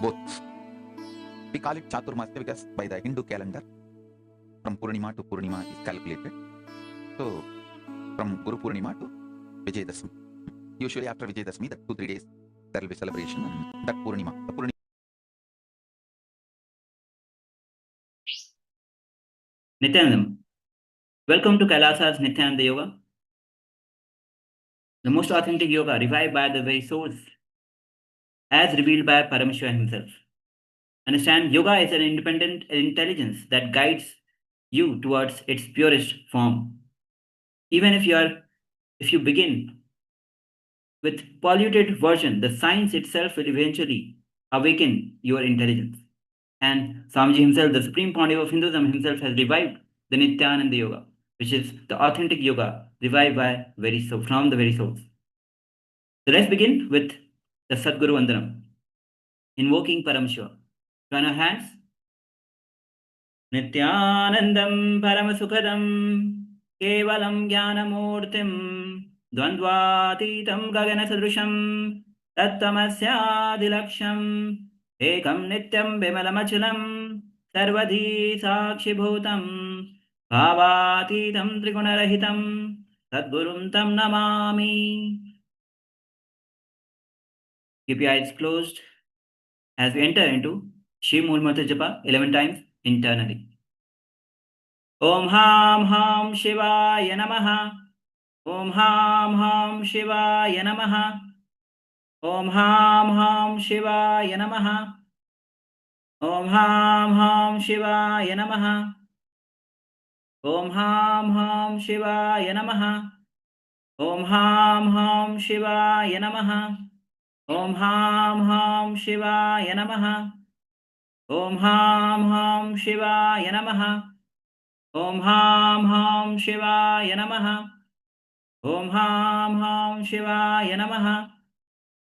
both. We call it Chaturmasya because by the Hindu calendar, from Purnima to Purnima is calculated. So, from Guru Purnima to Vijayadashmi. Usually after Vijayadashmi, that 2-3 days, there will be celebration and that Purnima. The Purnima. Nithyanandam, welcome to Kailasa's Nithyananda Yoga, the most authentic yoga revived by the very source, as revealed by Paramashiva himself. Understand, yoga is an independent intelligence that guides you towards its purest form. Even if you begin with polluted version, the science itself will eventually awaken your intelligence. And Swamiji himself, the Supreme Pontiff of Hinduism himself, has revived the Nithyananda Yoga, which is the authentic yoga revived by from the very source. So let's begin with the Sadguru Vandanam, invoking Paramashiva. Join our hands. Nithyanandam Paramasukadam Kevalam Jnanamurtim Dvandvatitam Gagana Sadrusham Tattamasya Ekam Nityam Bimalamachalam Sarvadhi Sakshibhutam Bhavatitam Trigunarahitam Sadgurum Tam Namami. Keep your eyes closed as we enter into Shiv Moolmantra Japa 11 times internally. Om Ham Ham Shivaya Namaha. Om Ham Ham Shivaya Namaha. Om Ham Ham Shivaya Namaha. Om Ham Ham Shivaya Namaha. Om Ham Ham Shivaya Namaha. Om Ham Ham Shivaya Namaha. Om Ham Ham Shivaya Namaha. Om Ham Ham Shivaya Namaha. Om Ham Ham Shivaya Namaha. Om Ham Ham Shivaya Namaha.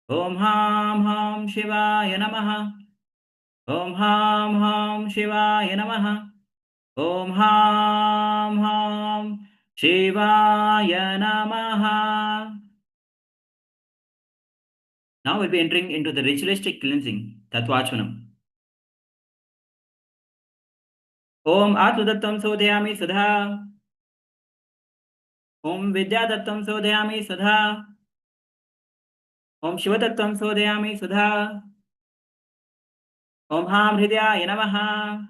Om Ham Ham Shivaya Namaha. Om Ham Ham Shivaya Namaha. Om Ham Ham Shivaya Namaha. Now we'll be entering into the ritualistic cleansing, Tattvachmanam. Om Atmadattam Sodhyami Sudha. Om Vidyadattam Sodhyami Sudha. Om Shivadattam Sodhyami Sudha. Om Ham Hridaya Namaha.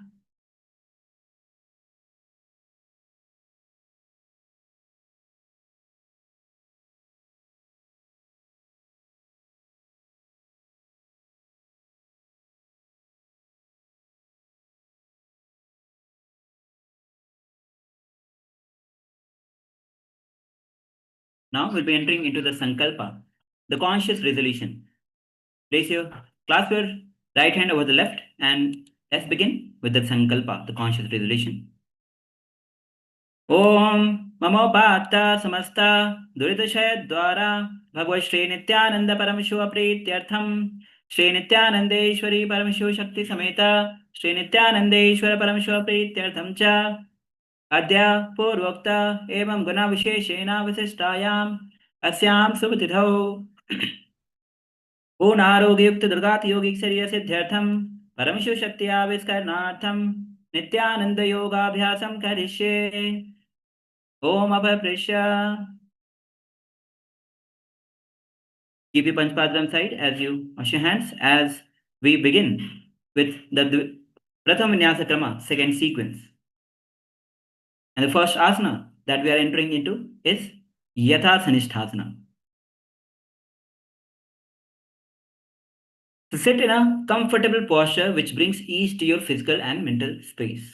Now we'll be entering into the Sankalpa, the conscious resolution. Clasp your right hand over the left and let's begin with the Sankalpa, the conscious resolution. Om Mamopata Samasta Duritashaya Dwara Bhagavad Shri Nithyananda Paramashiva Prityartham Shri Nithyanandeshwari Paramashiva Shakti Sameta Shri Nithyanandeshwara Paramashiva Prityartham Cha Adya Purvokta Evam Guna Visheshena Visishtayam Asyam Subhatithau Punarogayukta Durgati Yogic Sarya Siddhyartham Paramashiva Shakti Aviskarnartham Nithyananda Yoga Abhyasam Karishe Om Abhaprisha. Keep your Panchpadram side as you wash your hands as we begin with the Pratham Vinyasa Krama, second sequence. And the first asana that we are entering into is Yatha Sanisthasana. So sit in a comfortable posture which brings ease to your physical and mental space.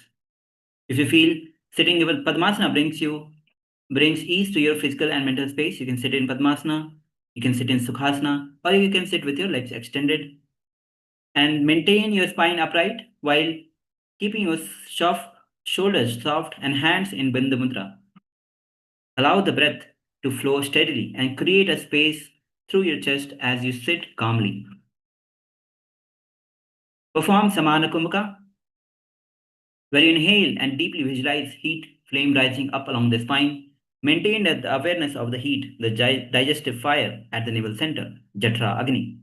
If you feel sitting with Padmasana brings ease to your physical and mental space, you can sit in Padmasana, you can sit in Sukhasana, or you can sit with your legs extended and maintain your spine upright while keeping your shoulders soft and hands in Bandha Mudra. Allow the breath to flow steadily and create a space through your chest as you sit calmly. Perform Samana Kumbhaka, where you inhale and deeply visualize heat flame rising up along the spine. Maintain the awareness of the heat, the digestive fire at the navel center, Jatra Agni.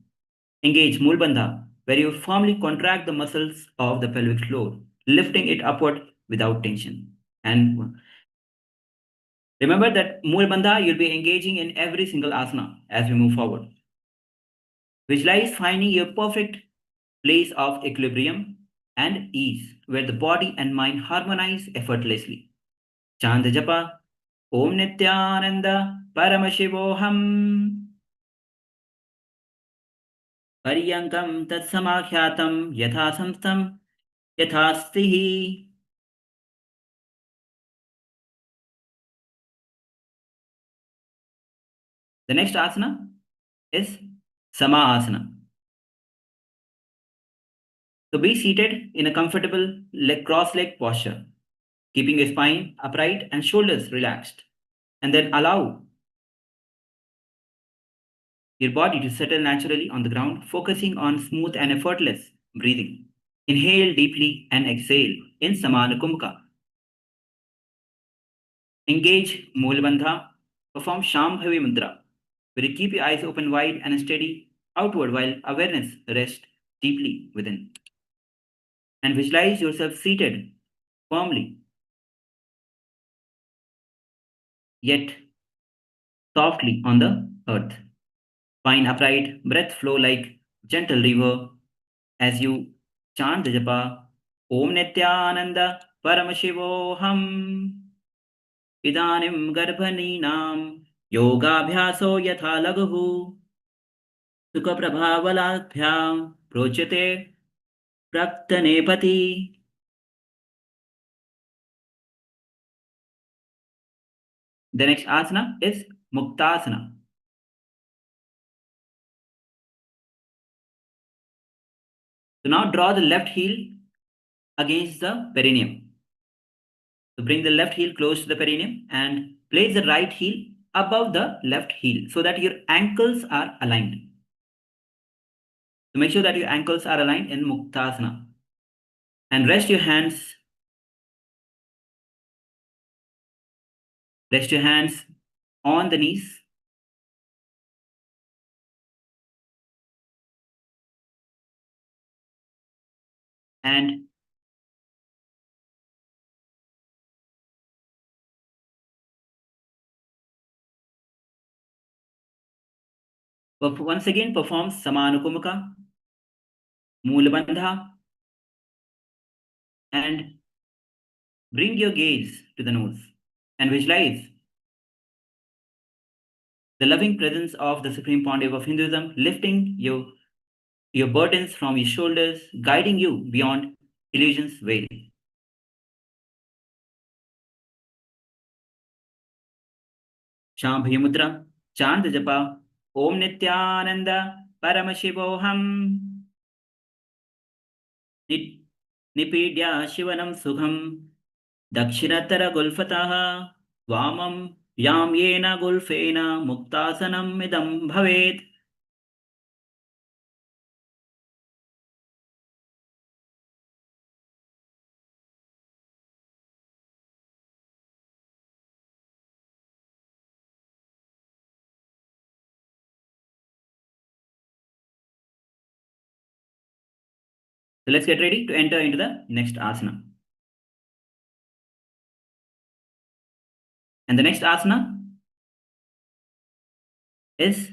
Engage Moolbandha where you firmly contract the muscles of the pelvic floor, lifting it upward without tension. And remember that Mool Bandha, you'll be engaging in every single asana as we move forward. Visualize finding your perfect place of equilibrium and ease, where the body and mind harmonize effortlessly. Chant Japa, Om Nithyananda Paramashivoham. Paryankam Tatsamakyatam Yatha Samstam Yatha Stihi. The next asana is Sama Asana. So be seated in a comfortable cross-leg posture, keeping your spine upright and shoulders relaxed. And then allow your body to settle naturally on the ground, focusing on smooth and effortless breathing. Inhale deeply and exhale in Samana Kumbhaka. Engage Mool Bandha. Perform Shambhavi Mudra, where you keep your eyes open wide and steady outward while awareness rests deeply within. And visualize yourself seated firmly, yet softly on the earth. Spine upright, breath flow like gentle river as you chant the japa Om Nithyananda Paramashivoham. Idanim Garbhaninam Yogabhyaso Yatha Laghu Sukha Prabhavalabhyam Prochate Praktanepati. The next asana is Muktasana. So now draw the left heel against the perineum. So bring the left heel close to the perineum and place the right heel above the left heel so that your ankles are aligned. So make sure that your ankles are aligned in Muktasana. And rest your hands on the knees. And once again perform Samanukumaka, Moolabandha, and bring your gaze to the nose and visualize the loving presence of the Supreme Pontiff of Hinduism, lifting your burdens from your shoulders, guiding you beyond illusion's veil. Shambhavi Mudra, chant the japa, Om Nithyananda Paramashivoham. Nipidya Shivanam Sukham, Dakshinatara Gulfataha, Vamam Yam Yena Gulfena Muktasanam Idam Bhavet. So let's get ready to enter into the next asana. And the next asana is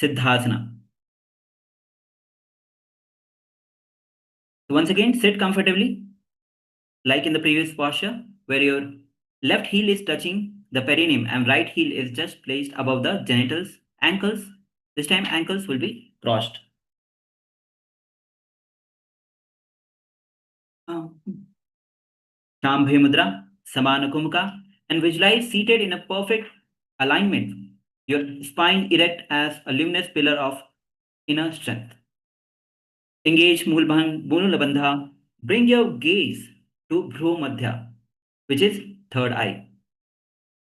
Siddhasana. So once again, sit comfortably, like in the previous posture, where your left heel is touching the perineum and right heel is just placed above the genitals, ankles. This time ankles will be crossed. Shambhavi Mudra, Samana Kumbhaka, and visualize seated in a perfect alignment, your spine erect as a luminous pillar of inner strength. Engage Mool Bandha. Bring your gaze to Bhru Madhya, which is third eye.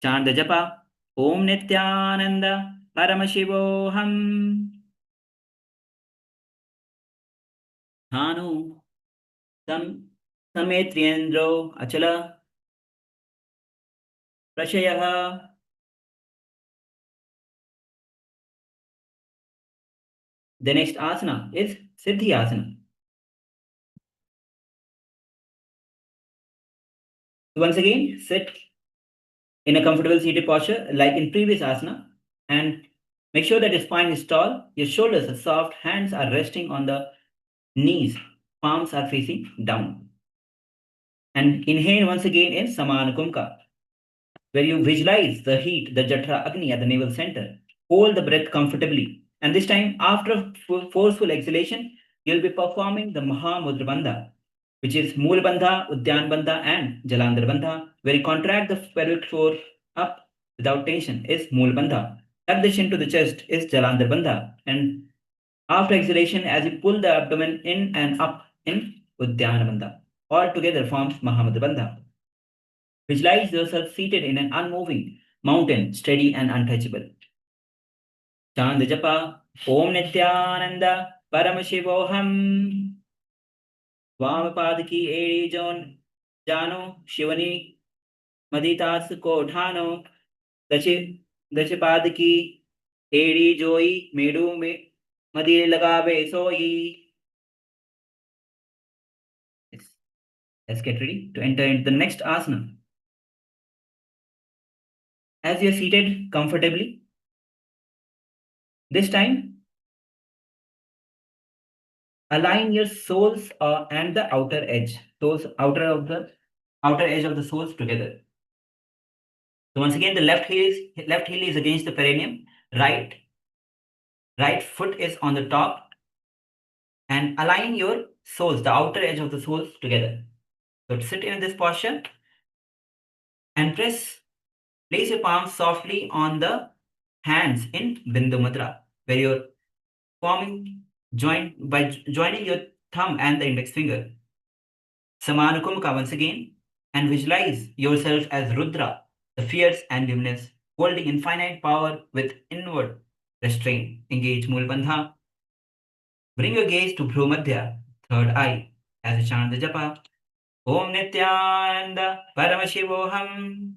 Chant the japa, Om Nithyananda Paramashivoham. Dhanu Sametriyendro Achala Prashayaha. The next asana is Siddhi Asana. Once again, sit in a comfortable seated posture like in previous asana and make sure that your spine is tall, your shoulders are soft, hands are resting on the knees, palms are facing down. And inhale once again in Samanukumka, where you visualize the heat, the Jatra Agni at the navel center. Hold the breath comfortably. And this time, after a forceful exhalation, you'll be performing the Mahamudra Bandha, which is Mool Bandha, Udyan Bandha, and Jalandhar Bandha, where you contract the pelvic floor up without tension is Mool Bandha. Tuck the chin to the chest is Jalandhar Bandha. And after exhalation, as you pull the abdomen in and up in Uddiyana Bandha, all together forms Mahamudra Bandha. Visualize yourself seated in an unmoving mountain, steady and untouchable. Chant japa, Om Nithyananda Paramashivoham. Vamapad ki eri jano Shivani Maditas Kothano. Dachipad ki eri joi medu me Madi lagave soi. Let's get ready to enter into the next asana. As you're seated comfortably, this time align your soles and the outer edge, outer edge of the soles together. So once again, the left heel is against the perineum, right foot is on the top, and align your soles, the outer edge of the soles together. So sit in this posture and place your palms softly on the hands in Bindu Mudra, where you're forming by joining your thumb and the index finger. Samanukumka once again, and visualize yourself as Rudra, the fierce and luminous, holding infinite power with inward restraint. Engage Mool Bandha. Bring your gaze to Bhrumadhya, third eye, as you chant the japa. Om Nithyananda Paramashivoham.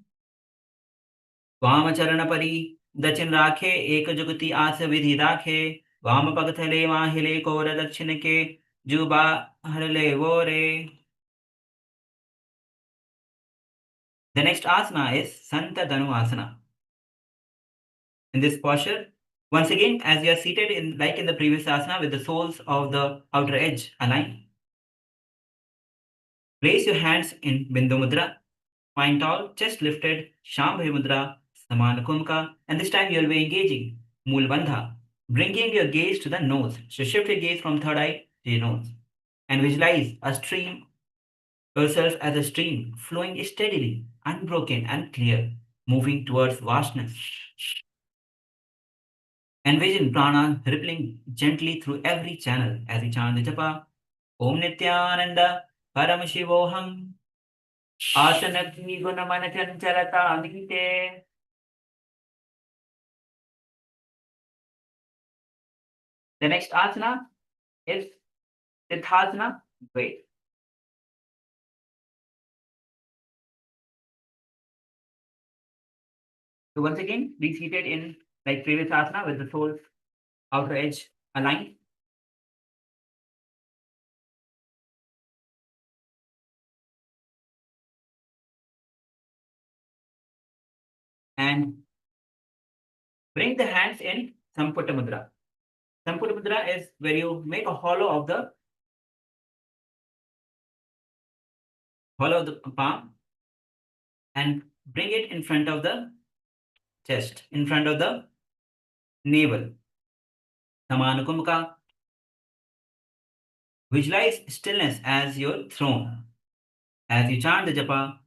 Vamacharana Pari, Dachin Rakhe, Eka Jugati Asa Vidhi Rakhe, Vama Pagathale Mahile Kora Dachinake, Juba Harale Vore. The next asana is Santa Dhanu Asana. In this posture, once again, as you are seated like in the previous asana with the soles of the outer edge aligned, place your hands in Bindu Mudra, spine tall, chest lifted, Shambhavi Mudra, Samanukumka, and this time you will be engaging Mool Bandha, bringing your gaze to the nose. So shift your gaze from third eye to your nose and visualize yourself as a stream flowing steadily, unbroken and clear, moving towards vastness. Envision prana rippling gently through every channel as you chant the japa. Om Nithyananda Paramashivoham. Asanagni gunamana chanchalata adhite. The next asana is Siddhasana. Wait. So once again, be seated in like previous asana with the soles outer edge aligned. And bring the hands in Samputta Mudra. Samputta Mudra is where you make a hollow of the palm and bring it in front of the chest, in front of the navel. Samanukumka. Visualize stillness as your throne. As you chant the japa,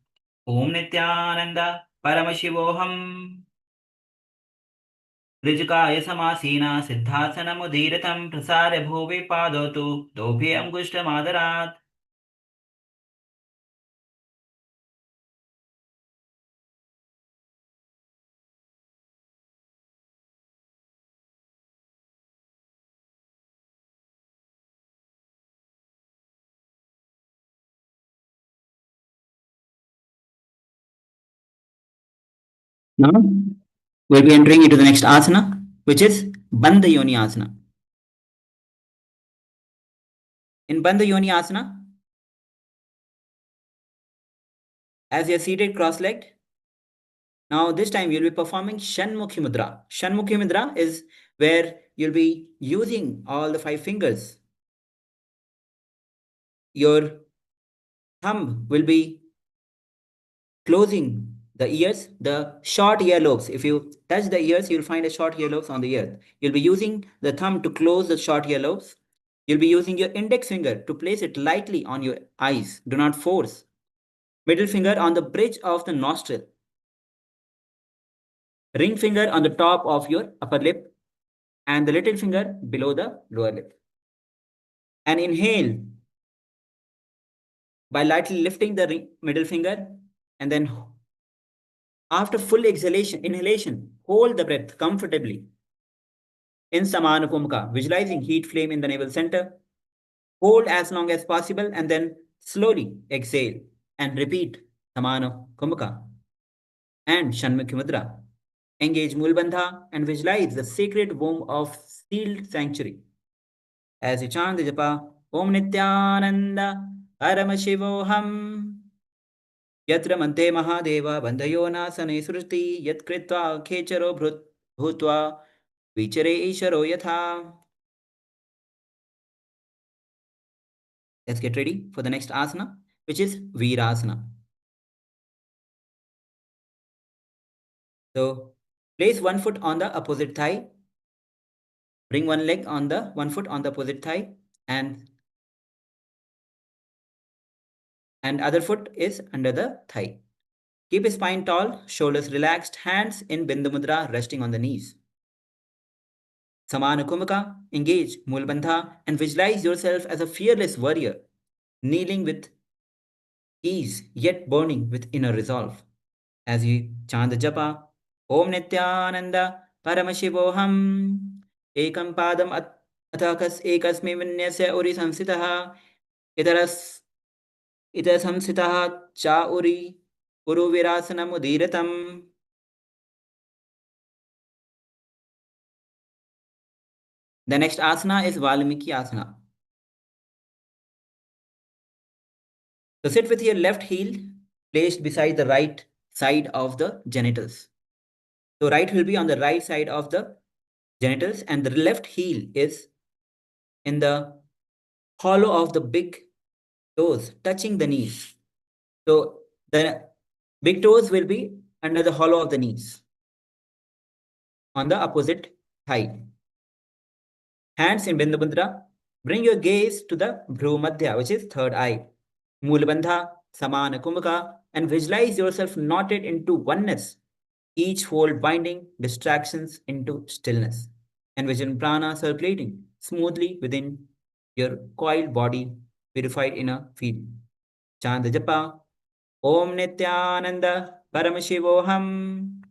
Om Nithyananda Paramashivoham. Rijukaya Samasina Siddhasana Mudiratam Prasare Bhuvi Padotu Dobhi Angushta Madarat. Now we'll be entering into the next asana, which is Bandha Yoni Asana. In Bandha Yoni Asana, as you're seated cross-legged, now this time you'll be performing Shanmukhi Mudra. Shanmukhi Mudra is where you'll be using all the 5 fingers. Your thumb will be closing the ears, the short earlobes. If you touch the ears, you'll find a short earlobes on the ear. You'll be using the thumb to close the short earlobes. You'll be using your index finger to place it lightly on your eyes. Do not force. Middle finger on the bridge of the nostril. Ring finger on the top of your upper lip and the little finger below the lower lip. And inhale by lightly lifting the middle finger, and then after full inhalation, hold the breath comfortably. In Samanupamukha, visualizing heat flame in the navel center. Hold as long as possible and then slowly exhale and repeat Samanupamukha and Shanmukhi Mudra. Engage Mulbandha and visualize the sacred womb of sealed sanctuary. As you chant the japa, Om Nithyananda Paramashivoham Yatra Mante Mahadeva Bandhayona Sane Sruti Yat Kritva Khecharo Bhutva Vichare Isharo Yatha. Let's get ready for the next asana, which is Virasana. So place one foot on the opposite thigh. Bring one leg on the one foot on the opposite thigh, and other foot is under the thigh. Keep your spine tall, shoulders relaxed, hands in Bindu Mudra resting on the knees. Samanukumaka, engage Mulbandha and visualize yourself as a fearless warrior, kneeling with ease yet burning with inner resolve. As you chant the japa, Om Nithyananda Paramashivoham Ekam Padam Athakas Ekasmi Vinyasa Uri Samsitaha Itaras Samsitaha Cha Uri Uru Virasana Mudiratam. The next asana is Valmiki Asana. So sit with your left heel placed beside the right side of the genitals. So right will be on the right side of the genitals and the left heel is in the hollow of the big toes touching the knees. So the big toes will be under the hollow of the knees on the opposite thigh. Hands in Bindu Mudra. Bring your gaze to the Bhru Madhya, which is third eye. Mulbandha, Samana Kumbhaka, and visualize yourself knotted into oneness, each fold binding distractions into stillness. Envision prana circulating smoothly within your coiled body, purified inner field. Chant the japa, Om Nithyananda Paramashivoham.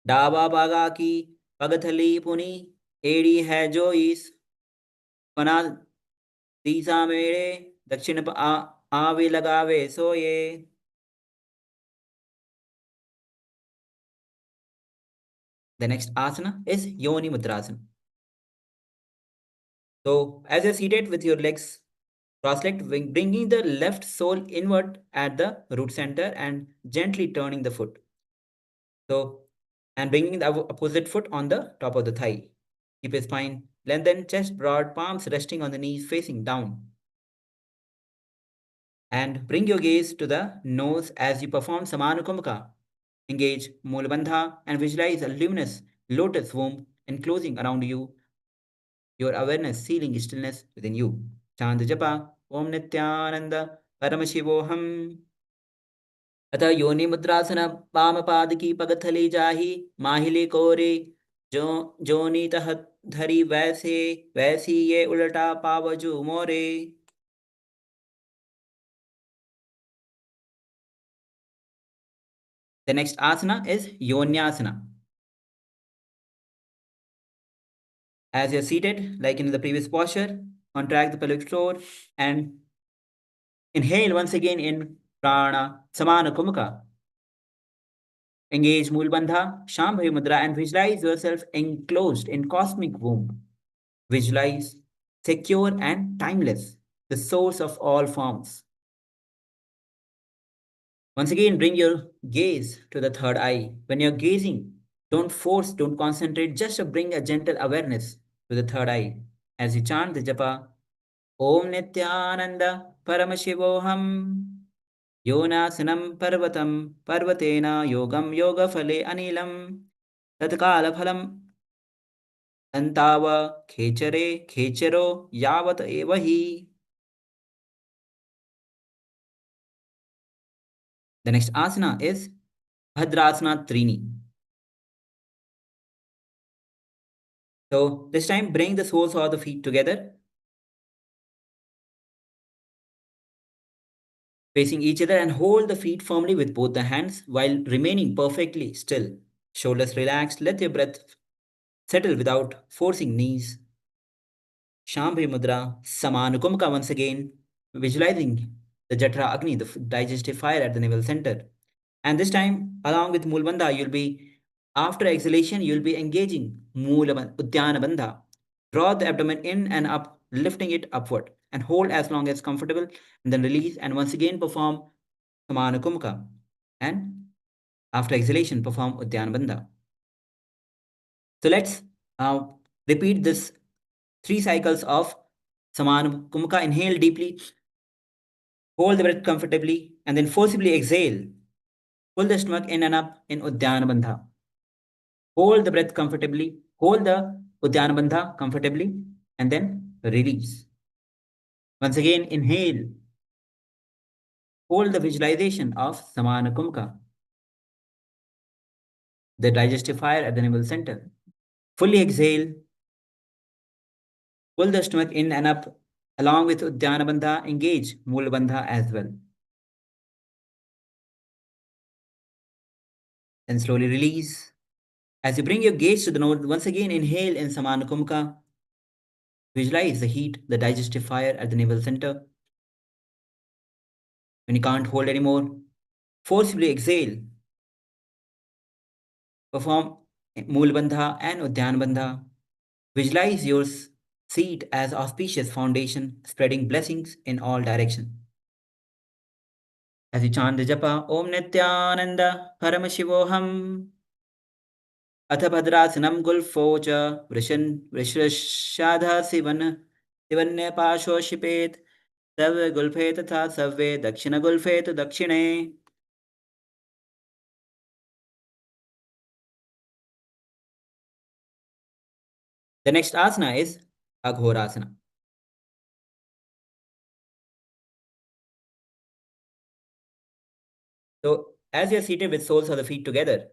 Dava baga ki pagathali puni, एड़ी है जो इस पना दिशा मेरे दक्षिण आवे लगावे सोये. The next asana is Yoni Mudrasana. So as you're seated with your legs cross-legged, bringing the left sole inward at the root center and gently turning the foot. So, and bringing the opposite foot on the top of the thigh. Keep your spine lengthened, chest broad, palms resting on the knees facing down. And bring your gaze to the nose as you perform Samanukumbhaka. Engage Mulabandha and visualize a luminous lotus womb enclosing around you, your awareness sealing stillness within you. Chant the japa, Om Nithyananda Paramashivoham. अतः योनि मुद्रासन palm पाद की पगथली जाही माहिले कोरे जोनी तह धरी वैसे वैसी ये उल्टा पावजू मोरे. The next asana is Yonyasana. As you're seated, like in the previous posture, contract the pelvic floor and inhale once again in Prana Samana Kumaka. Engage Mulbandha, Shambhavi Mudra and visualize yourself enclosed in cosmic womb. Visualize secure and timeless, the source of all forms. Once again, bring your gaze to the third eye. When you're gazing, don't force, don't concentrate, just bring a gentle awareness to the third eye. As you chant the japa, Om Nithyananda Paramashivoham Yonasanam Parvatam Parvatena Yogam Yoga Phale Anilam Tatkala Phalam Antava Khechare Khecharo Yavat Evahi. The next asana is Bhadrasana Trini. So this time bring the soles of the feet together, facing each other, and hold the feet firmly with both the hands while remaining perfectly still. Shoulders relaxed. Let your breath settle without forcing knees. Shambhi Mudra, Samanukumka once again, visualizing the Jatra Agni, the digestive fire at the navel center. And this time, along with Mulbandha, you'll be, after exhalation, you'll be engaging Uddiyana Bandha. Draw the abdomen in and up, lifting it upward, and hold as long as comfortable, and then release, and once again perform Samanukumka. And after exhalation, perform Uddiyana Bandha. So let's repeat this 3 cycles of Samanukumka. Inhale deeply, hold the breath comfortably, and then forcibly exhale. Pull the stomach in and up in Uddiyana Bandha. Hold the breath comfortably, hold the Uddiyana Bandha comfortably, and then release. Once again, inhale. Hold the visualization of Samanakumka, the digestive fire at the navel center. Fully exhale. Pull the stomach in and up. Along with Uddiyana Bandha, engage Mula Bandha as well. Then slowly release. As you bring your gaze to the nose, once again inhale in Samanakumka. Visualize the heat, the digestive fire at the navel center. When you can't hold anymore, forcibly exhale. Perform Mool Bandha and Uddiyana Bandha. Visualize your seat as auspicious foundation, spreading blessings in all directions. As you chant the japa, Om Nithyananda Paramashivoham Atha Bhadrasanam Gulfocha Vrishashadha Sivanya Pasho Shipet Save Gulfe Tatha Save Dakshina Gulfe to Dakshine. The next asana is Aghorasana. So as you're seated with soles of the feet together,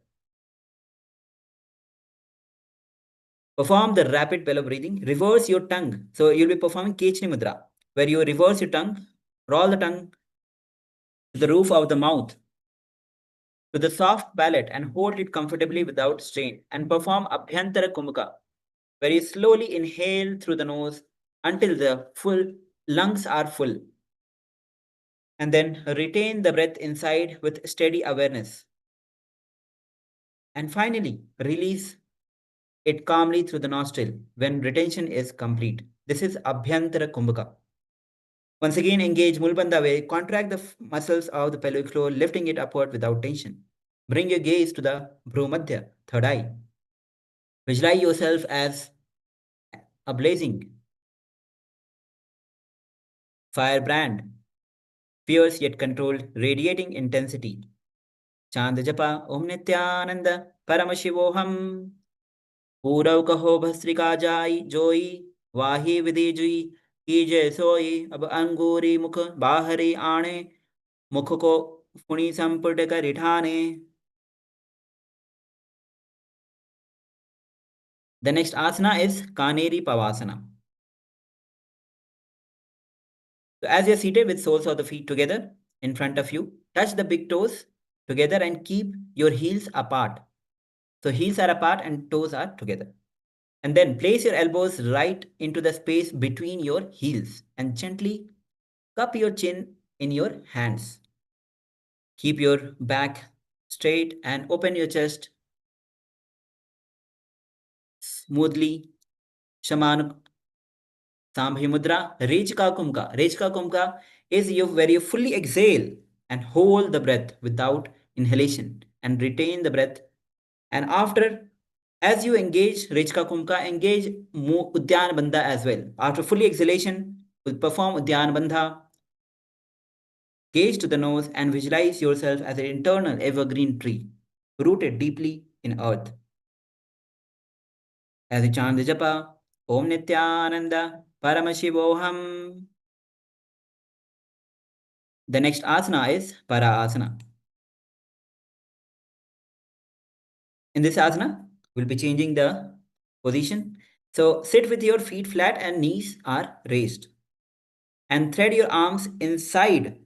perform the rapid bellow breathing. Reverse your tongue. So you'll be performing Kechni Mudra, where you reverse your tongue, roll the tongue to the roof of the mouth, to the soft palate, and hold it comfortably without strain. And perform Abhyantara Kumbuka, where you slowly inhale through the nose until the full lungs are full. And then retain the breath inside with steady awareness. And finally, release it calmly through the nostril when retention is complete. This is Abhyantara Kumbhaka. Once again, engage Mulbandha way. Contract the muscles of the pelvic floor, lifting it upward without tension. Bring your gaze to the Bhrumadhya, third eye. Visualize yourself as a blazing firebrand, fierce yet controlled, radiating intensity. Chant the japa, Om Nithyananda Paramashivoham. पूरव कहो भस्त्रिका जाई जोई वाही विधि जुई कीजे सोई अब अंगूरी मुख बाहरी आणे मुख को फुणी संपुट कर ठाने. The next asana is Kaneri Pavasana. So as you're seated with soles of the feet together in front of you, touch the big toes together and keep your heels apart. So heels are apart and toes are together. And then place your elbows right into the space between your heels and gently cup your chin in your hands. Keep your back straight and open your chest smoothly. Sambhi Mudra, Rechka Kumka. Rechka Kumka is where you fully exhale and hold the breath without inhalation and retain the breath. And after, as you engage Rechka Kumka, engage Udyana Bandha as well. After fully exhalation, we'll perform Udyana Bandha. Gaze to the nose and visualize yourself as an internal evergreen tree, rooted deeply in earth. As you chant the japa, Om Nithyananda Paramashivoham. The next asana is Para Asana. In this asana, we'll be changing the position. So sit with your feet flat and knees are raised. And thread your arms inside.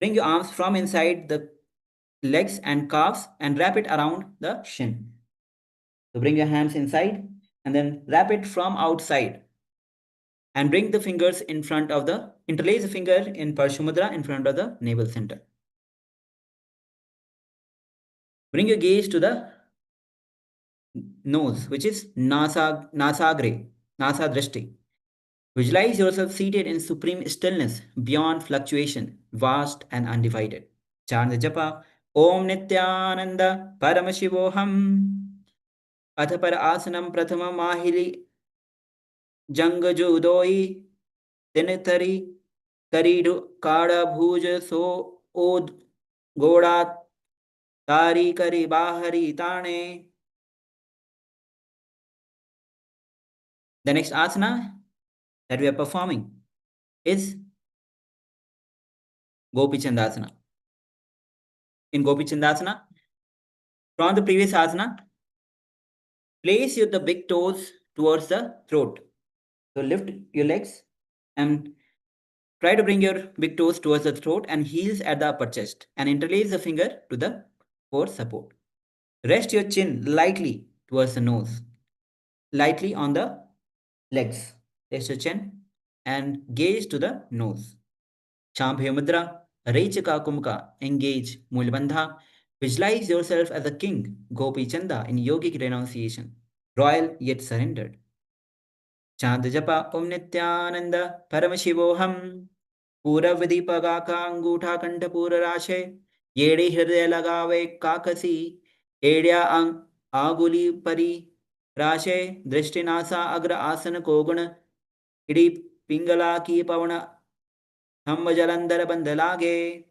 Bring your arms from inside the legs and calves and wrap it around the shin. So bring your hands inside and then wrap it from outside. And bring the fingers in front of the, interlace the finger in Parshumudra in front of the navel center. Bring your gaze to the nose, which is Nasagre, Nasa Drishti. Visualize yourself seated in supreme stillness, beyond fluctuation, vast and undivided. Chant the japa, Om Nithyananda Paramashivoham. Atha para asanam prathama mahili jangajudoi tinitari karidu kada bhuja so od goda tari kari bahari tane. The next asana that we are performing is Gopi Chandasana. In Gopi Chandasana, from the previous asana, place the big toes towards the throat. So lift your legs and try to bring your big toes towards the throat and heels at the upper chest and interlace the finger to the for support. Rest your chin lightly towards the nose, lightly on the legs. Rest your chin and gaze to the nose. Shambhya Mudra, Rechika Kumka, engage Mulbandha. Visualize yourself as a king, Gopi Chanda, in yogic renunciation, royal yet surrendered. Chant japa Om Nithyananda Paramashivoham. Pura Vidipaka Angutha Kanta Pura Rashe. Yedi Hridaya Lagave Kakasi. Edya Ang Aguli Pari Rashe. Drishtinasa Agra Asana Koguna. Idi Pingala Ki Pavana. Tham Jalandhar Bandhalage.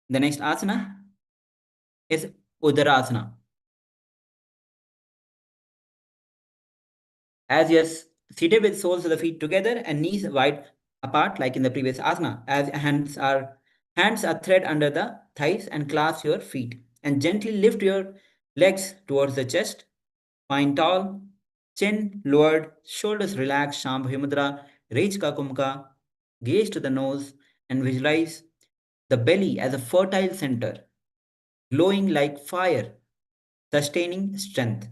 The next asana is Udarasana. As you are seated with soles of the feet together and knees wide apart, like in the previous asana, as hands are thread under the thighs and clasp your feet, and gently lift your legs towards the chest. Spine tall, chin lowered, shoulders relaxed. Shambhavi Mudra, Rechka Kumka. Gaze to the nose and visualize the belly as a fertile center, glowing like fire, sustaining strength.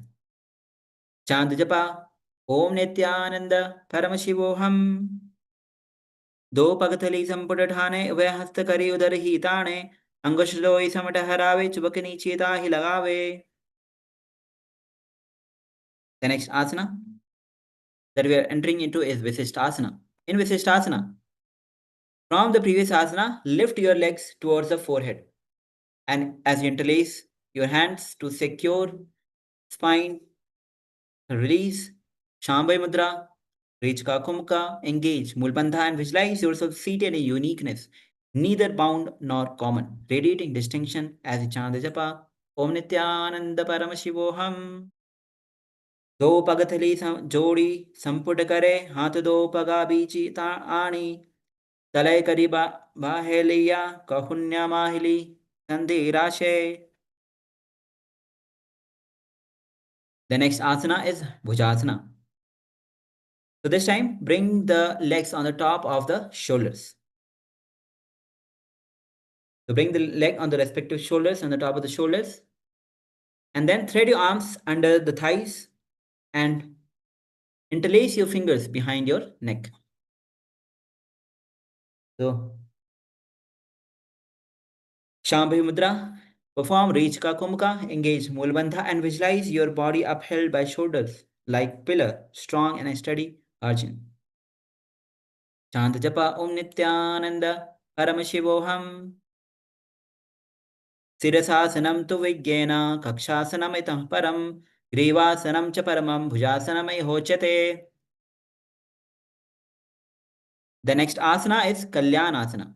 Chant japa Om Nithyananda Paramashivoham. दो पगथली संपुट ठाने वे हस्त करी उदर ही ताने अंगुशलोई समट हरावे चुबक नीचे ताहि लगावे. The next asana that we are entering into is Visishtasana. In Visishtasana, from the previous asana, lift your legs towards the forehead. And as you interlace your hands to secure spine, release Shambhay Mudra, Rechka Kumka, engage Mulbandha and visualize yourself seated in uniqueness, neither bound nor common, radiating distinction as you chant the japa, Om Nithyananda Paramashivoham. दो पगथली जोड़ी संपुट करे हाथ दो पगा बीची आणी तलय करी बाहेलिया कहुन्या माहिली संधि राशे. The next asana is Bhujasana. So this time, bring the legs on the top of the shoulders. So bring the leg on the respective shoulders, on the top of the shoulders. And then thread your arms under the thighs and interlace your fingers behind your neck. So, Shambhavi Mudra, Perform Rechka Kumka, engage Mulbandha, and visualize your body upheld by shoulders like pillar, strong and steady Arjun. Chant Japa Om Nithyananda Paramashivoham. Sirasasanam tu Vigyena Kakshasanam itah param Grivasanam cha paramam Bhujasanam hochate. The next asana is Kalyanasana.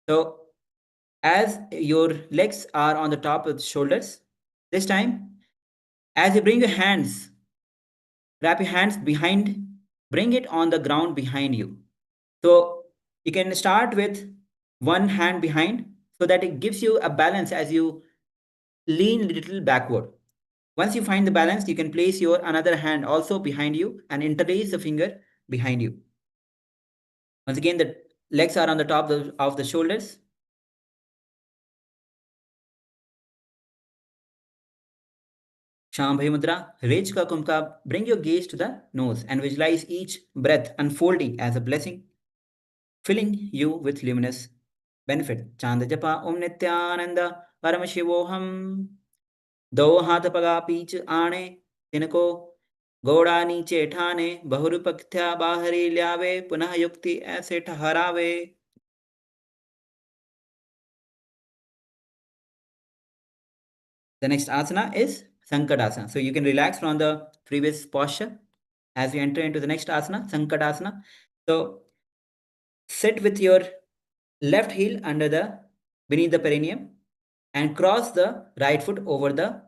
So, as your legs are on the top of the shoulders, this time, as you bring your hands, wrap your hands behind, bring it on the ground behind you. So, you can start with one hand behind so that it gives you a balance as you lean a little backward. Once you find the balance, you can place your another hand also behind you and interlace the finger behind you. Once again, the legs are on the top of the shoulders. Shambhavi Mudra, Rechka Kumka, bring your gaze to the nose and visualize each breath unfolding as a blessing, filling you with luminous benefit. Chanda Japa Om Nithyananda Paramashivoham. दो हाथ पगा पीछ आने तिनको गोड़ा नीचे ठाने बहुरूपथ्या बाहरी ल्यावे पुनः युक्ति ऐसे ठहरावे. The next asana is Sankadasana. So you can relax from the previous posture as you enter into the next asana, Sankadasana. So sit with your left heel beneath the perineum and cross the right foot over the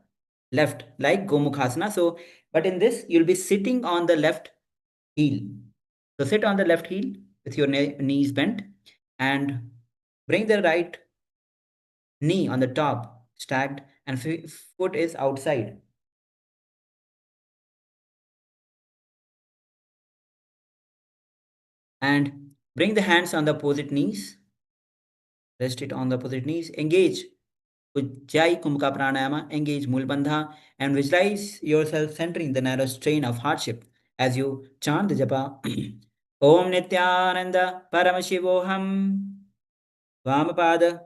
left like Gomukhasana. So, but in this, you'll be sitting on the left heel. So sit on the left heel with your knees bent and bring the right knee on the top, stacked, and foot is outside. And bring the hands on the opposite knees. Rest it on the opposite knees. Engage Ujjayi Kumbhaka Pranayama. Engage Mulbandha and visualize yourself centering the narrow strain of hardship as you chant the japa. Om Nithyananda Paramashivoham. Vamapada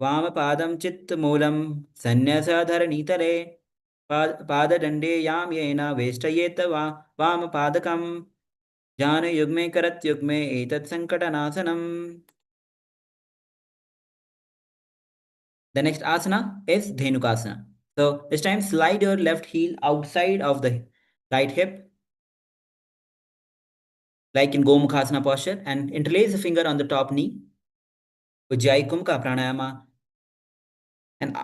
Vamapadam Chittamulam Sanyasa Nitare Pada Dande Yam Yena Vestayeta Vamapadakam Jana Yugme Karat Yugme Etat Sankatanasanam. The next asana is Dhenukasana. So this time slide your left heel outside of the right hip like in Gomukhasana posture and interlace the finger on the top knee. Ujjayi Kumbhaka Pranayama. And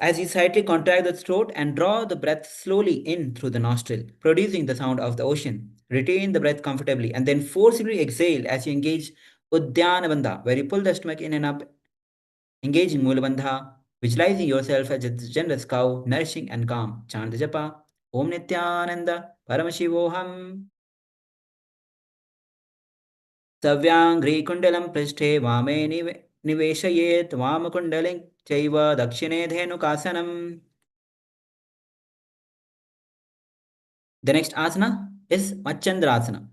as you slightly contract the throat and draw the breath slowly in through the nostril, producing the sound of the ocean. Retain the breath comfortably and then forcibly exhale as you engage Uddiyana Bandha, where you pull the stomach in and up, engaging Mula Bandha, visualizing yourself as a generous cow, nourishing and calm. Chant the japa, Om Nithyananda Paramashivoham. Savyangri Kundalam Prishte Vame Niveshayet Vamakundaling Chaiva Dakshine Dhenukasanam. The next asana is Machandrasana.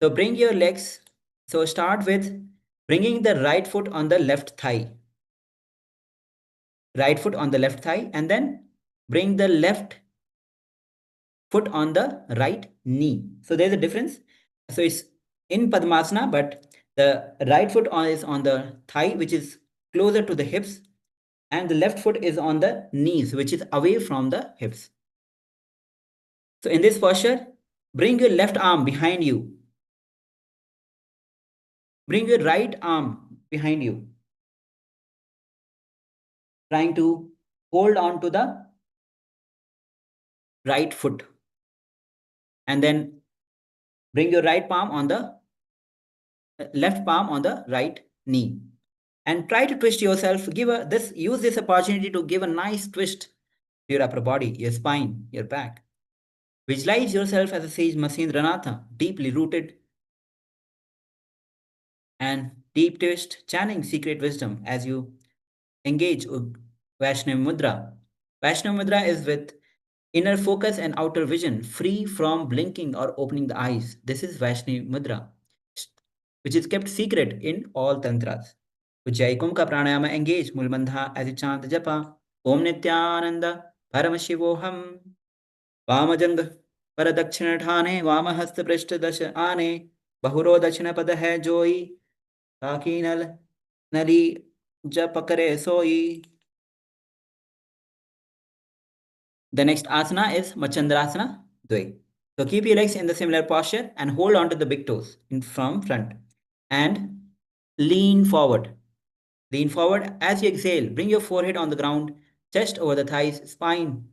So bring your legs. So start with bringing the right foot on the left thigh. Right foot on the left thigh and then bring the left foot on the right knee. So there's a difference. So it's in Padmasana, but the right foot is on the thigh, which is closer to the hips, and the left foot is on the knees, which is away from the hips. So in this posture, bring your left arm behind you. Bring your right arm behind you. Trying to hold on to the right foot. And then bring your right palm on the left palm on the right knee. And try to twist yourself. Use this opportunity to give a nice twist to your upper body, your spine, your back. Visualize yourself as a sage Masindranatha, deeply rooted and deep twist, chanting secret wisdom as you engage Vaishnav Mudra. Vaishnav Mudra is with inner focus and outer vision, free from blinking or opening the eyes. This is Vaishnav Mudra, which is kept secret in all tantras. Ujjayi Kum ka pranayama engage Mulbandha as you chant the japa. Om Nithyananda Paramashivoham. Vamajang Paradakshina Thane Vamahasta Prishta Dasha Ane Bahuro Dashina Pada hai Joyi Taki Nali Japakare Soi. The next asana is Machandrasana Dvai. So keep your legs in the similar posture and hold on to the big toes from front and lean forward. Lean forward as you exhale. Bring your forehead on the ground, chest over the thighs, spine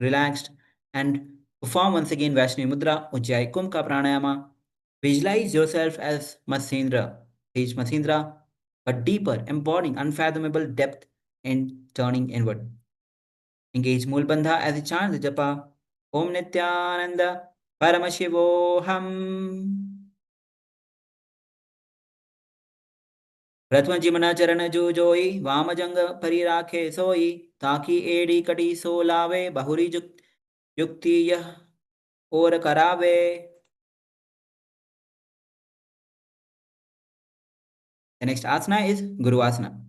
relaxed, and perform once again Vaishnavi Mudra, Ujjayi Kumka Pranayama. Visualize yourself as Matsendra, sage Matsendra, but deeper, embodying unfathomable depth and turning inward. Engage Mulbandha as you chant the japa. Om Nithyananda Paramashivoham. प्रथम जिमना चरण जो जोई वाम जंग परि राखे सोई ताकि एड़ी कटी सो लावे बहुरी युक्ति यह और करावे. The next asana is Guru Asana.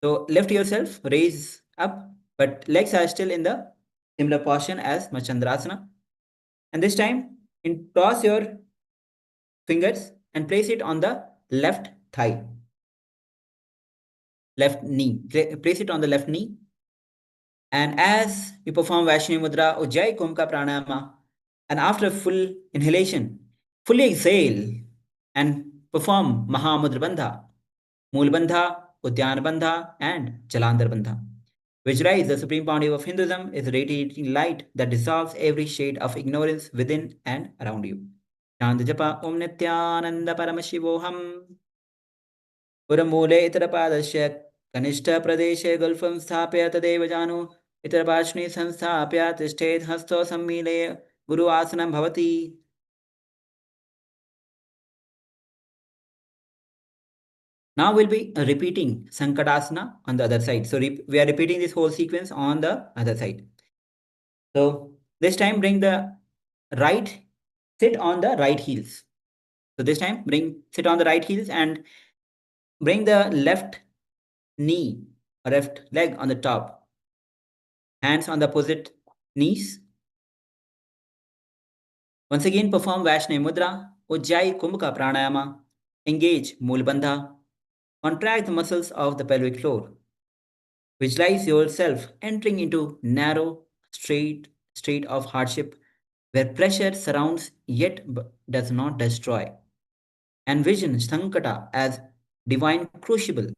So lift yourself, raise up, but legs are still in the similar position as Machandrasana. And this time, toss your fingers and place it on the left thigh, left knee. Place it on the left knee. And as we perform Vaishnavi Mudra, Ujjayi Kumka Pranayama, and after full inhalation, fully exhale and perform Mahamudra Bandha, Mool Bandha, Udyana Bandha, and Jalandhar Bandha. Visualize the supreme boundary of Hinduism is radiating light that dissolves every shade of ignorance within and around you. Chant Japa Om Nithyananda Paramashivoham. Puramule Itarapadasya Kanishta Pradeshe Gulfam Sthapya Tadeva Janu Itarapashni Sanstapya Tishtet Hasto Sammile Guru Asanam Bhavati. Now we'll be repeating Sankadasana on the other side. So we are repeating this whole sequence on the other side. So this time bring the right, sit on the right heels. So this time sit on the right heels and bring the left knee or left leg on the top. Hands on the opposite knees. Once again perform Vaishnavi Mudra, Ujjayi Kumbhaka Pranayama. Engage Moolbandha. Contract the muscles of the pelvic floor. Visualize yourself entering into narrow, straight of hardship where pressure surrounds yet does not destroy. Envision Sankata as divine crucible,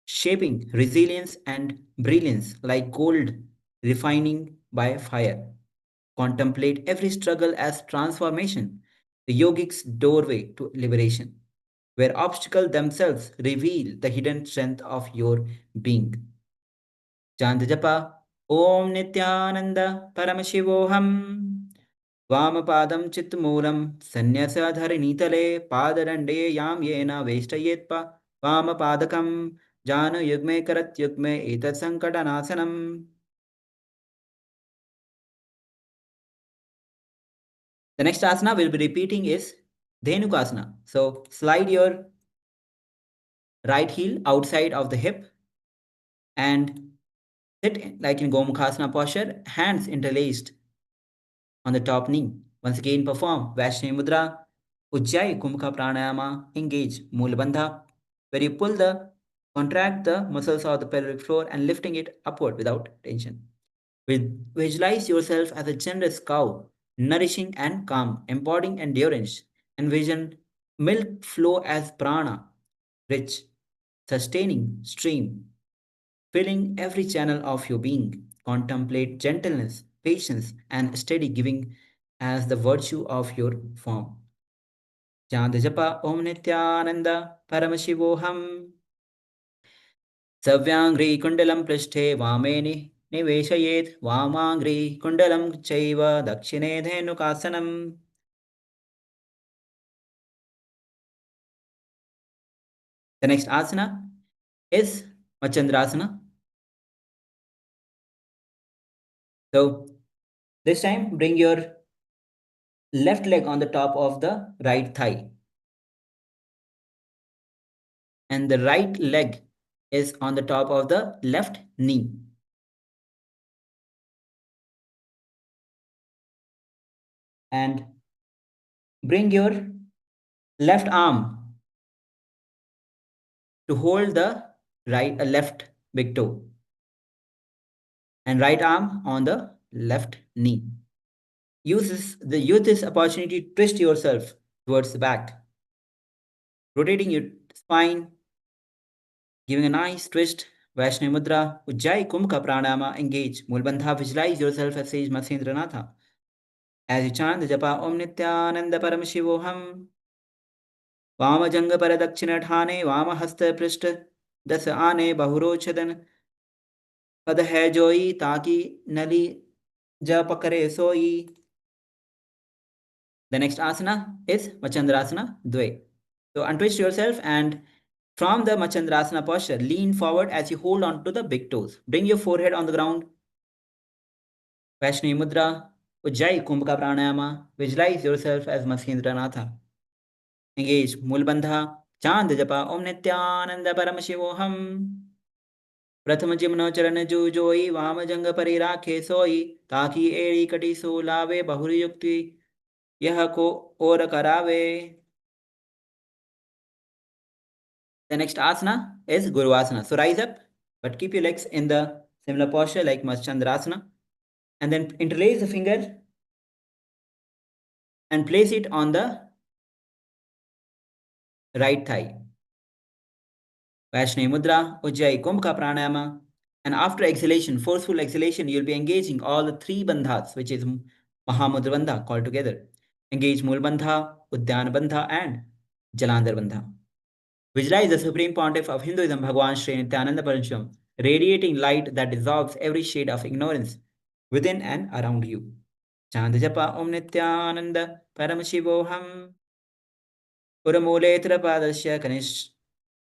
shaping resilience and brilliance like gold refining by fire. Contemplate every struggle as transformation, the yogic's doorway to liberation, where obstacles themselves reveal the hidden strength of your being. Chant Japa Om Nithyananda Paramashivoham. Vamapadam Chitmulam Sanyasadharinitale Padarande Yam Yena Vestayetpa Vamapadakam Janu Yugme Karat Yugme Etat Sankatanasanam. The next asana we'll be repeating is Dhenukasana. So slide your right heel outside of the hip and sit like in Gomukhasana posture, hands interlaced on the top knee. Once again perform Vaishnavi Mudra, Ujjayi Kumbhaka Pranayama, engage Moolabandha, where you contract the muscles of the pelvic floor and lifting it upward without tension. Visualize yourself as a generous cow, nourishing and calm, embodying endurance. Envision milk flow as prana, rich, sustaining stream, filling every channel of your being. Contemplate gentleness, patience, and steady giving as the virtue of your form. Chant Japa Om Nithyananda Paramashivoham. Savyangri Kundalam Prishte Vameni Niveshayet Vamangri Kundalam Chaiva Dakshine Dhenukasanam. The next asana is Machandrasana. So this time bring your left leg on the top of the right thigh. and the right leg is on the top of the left knee. And bring your left arm to hold the left big toe, and right arm on the left knee. Use this opportunity to twist yourself towards the back, rotating your spine, giving a nice twist. Vaishnavi Mudra, Ujjayi Kumbhaka Pranayama, engage. Mulbandha, visualize yourself as Sage Matsendranatha. As you chant the japa Om Nithyananda Paramashivoham, Vama Janga Paradakshina Dhane, Vama Hasta Prishta, Das Ane Bahurochadan, Pad hai joi, Taki Nali Japakare Soi. The next asana is Machandrasana Dve. So untwist yourself, and from the Machandrasana posture, lean forward as you hold on to the big toes. Bring your forehead on the ground. Vaishnavi Mudra, Ujjayi Kumbhaka Pranayama. Visualize yourself as Matsendranatha. Engage Mulbandha. Chant japa Om Nithyananda Paramashivoham. प्रथम gymno चरण जूजोई वाम जंग परि राखे सोई ताकि एड़ी कटी सो लावे बहुरी युक्ति यह को और करावे. The next asana is Guruvasana. So rise up, but keep your legs in the similar posture like Matsyendrasana, and then interlace the finger and place it on the right thigh. Vaishnavi Mudra, Ujjayi Kumbhaka Pranayama. And after exhalation, forceful exhalation, you'll be engaging all the three bandhas, which is Mahamudra Bandha called together. Engage Mool Bandha, Udyana Bandha, and Jalandhar Bandha. Visualize the Supreme Pontiff of Hinduism, Bhagavan Sri Nithyananda Paramashivam, radiating light that dissolves every shade of ignorance within and around you. Chant japa Om Nithyananda Paramashivoham. Puramule Padasya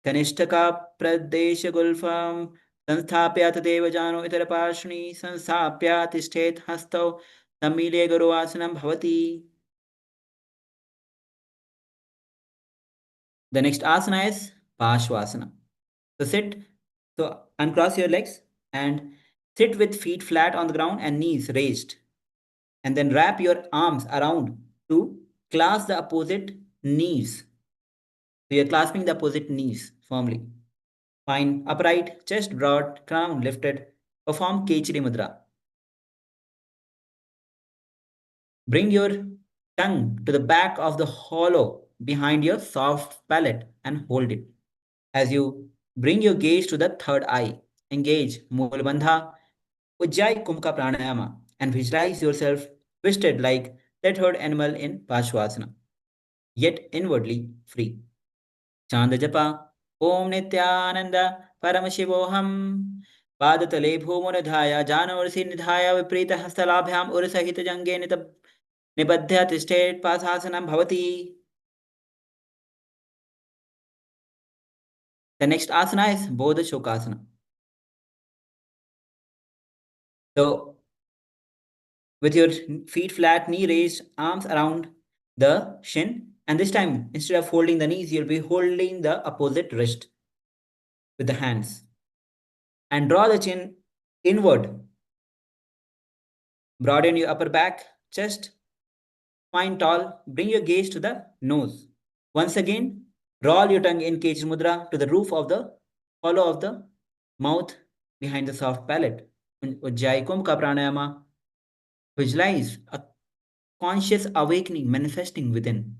Kanishtaka Pradesh Gulfam Sansthaphya Tadeva Jano Itarapashni Sansthaphya Tishtet Hasto Tamile Guruvasanam Bhavati. The next asana is Pashvasana. So uncross your legs and sit with feet flat on the ground and knees raised. And then wrap your arms around to clasp the opposite knees. So you're clasping the opposite knees firmly. Spine upright, chest broad, crown lifted. Perform Kechari Mudra. Bring your tongue to the back of the hollow behind your soft palate and hold it. As you bring your gaze to the third eye, engage Mulabandha, Ujjayi Kumbhaka Pranayama, and visualize yourself twisted like the third animal in Pashvasana, yet inwardly free. Chant japa Om Nithyananda Paramashivoham. Padatale Bhumunadhaya Janavarsi Nidhaya Viprita Hastalabhyam Urasahita Jange Nibadhya Tishtet Pasasanam Bhavati. The next asana is Bodha Shokasana. So, with your feet flat, knee raised, arms around the shin, and this time, instead of holding the knees, you'll be holding the opposite wrist with the hands. And draw the chin inward. Broaden your upper back, chest, spine tall. Bring your gaze to the nose. Once again, roll your tongue in Kechari Mudra to the roof of the hollow of the mouth behind the soft palate. Ujjayi Kumbhaka Pranayama. Visualize a conscious awakening manifesting within,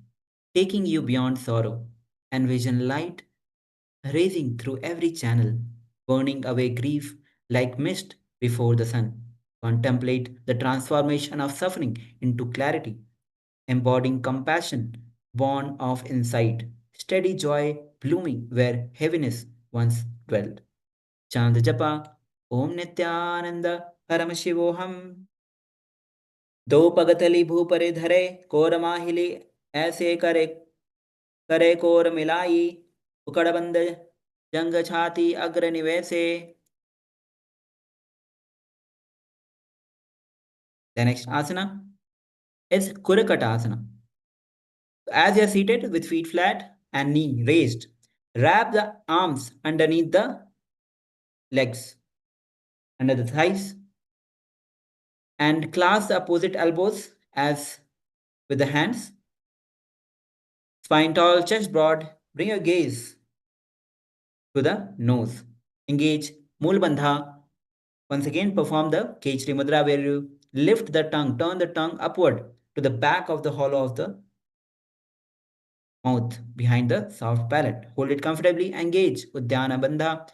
taking you beyond sorrow. Envision light raising through every channel, burning away grief like mist before the sun. Contemplate the transformation of suffering into clarity, embodying compassion born of insight, steady joy blooming where heaviness once dwelt. Chant japa Om Nithyananda Paramashivoham. दो पगतली भूपरे धरे core माहिली ऐसे करे करे core मिलाई उकड़बंद जंग छाती अग्र निवेसे. The next asana is Kurakatasana. As you are seated with feet flat and knee raised, Wrap the arms underneath the legs, under the thighs, and clasp the opposite elbows as with the hands. Spine tall, chest broad. Bring your gaze to the nose. Engage Mool Bandha. Once again, perform the Kechri Mudra where you lift the tongue, turn the tongue upward to the back of the hollow of the mouth behind the soft palate. Hold it comfortably. Engage Uddiyana Bandha.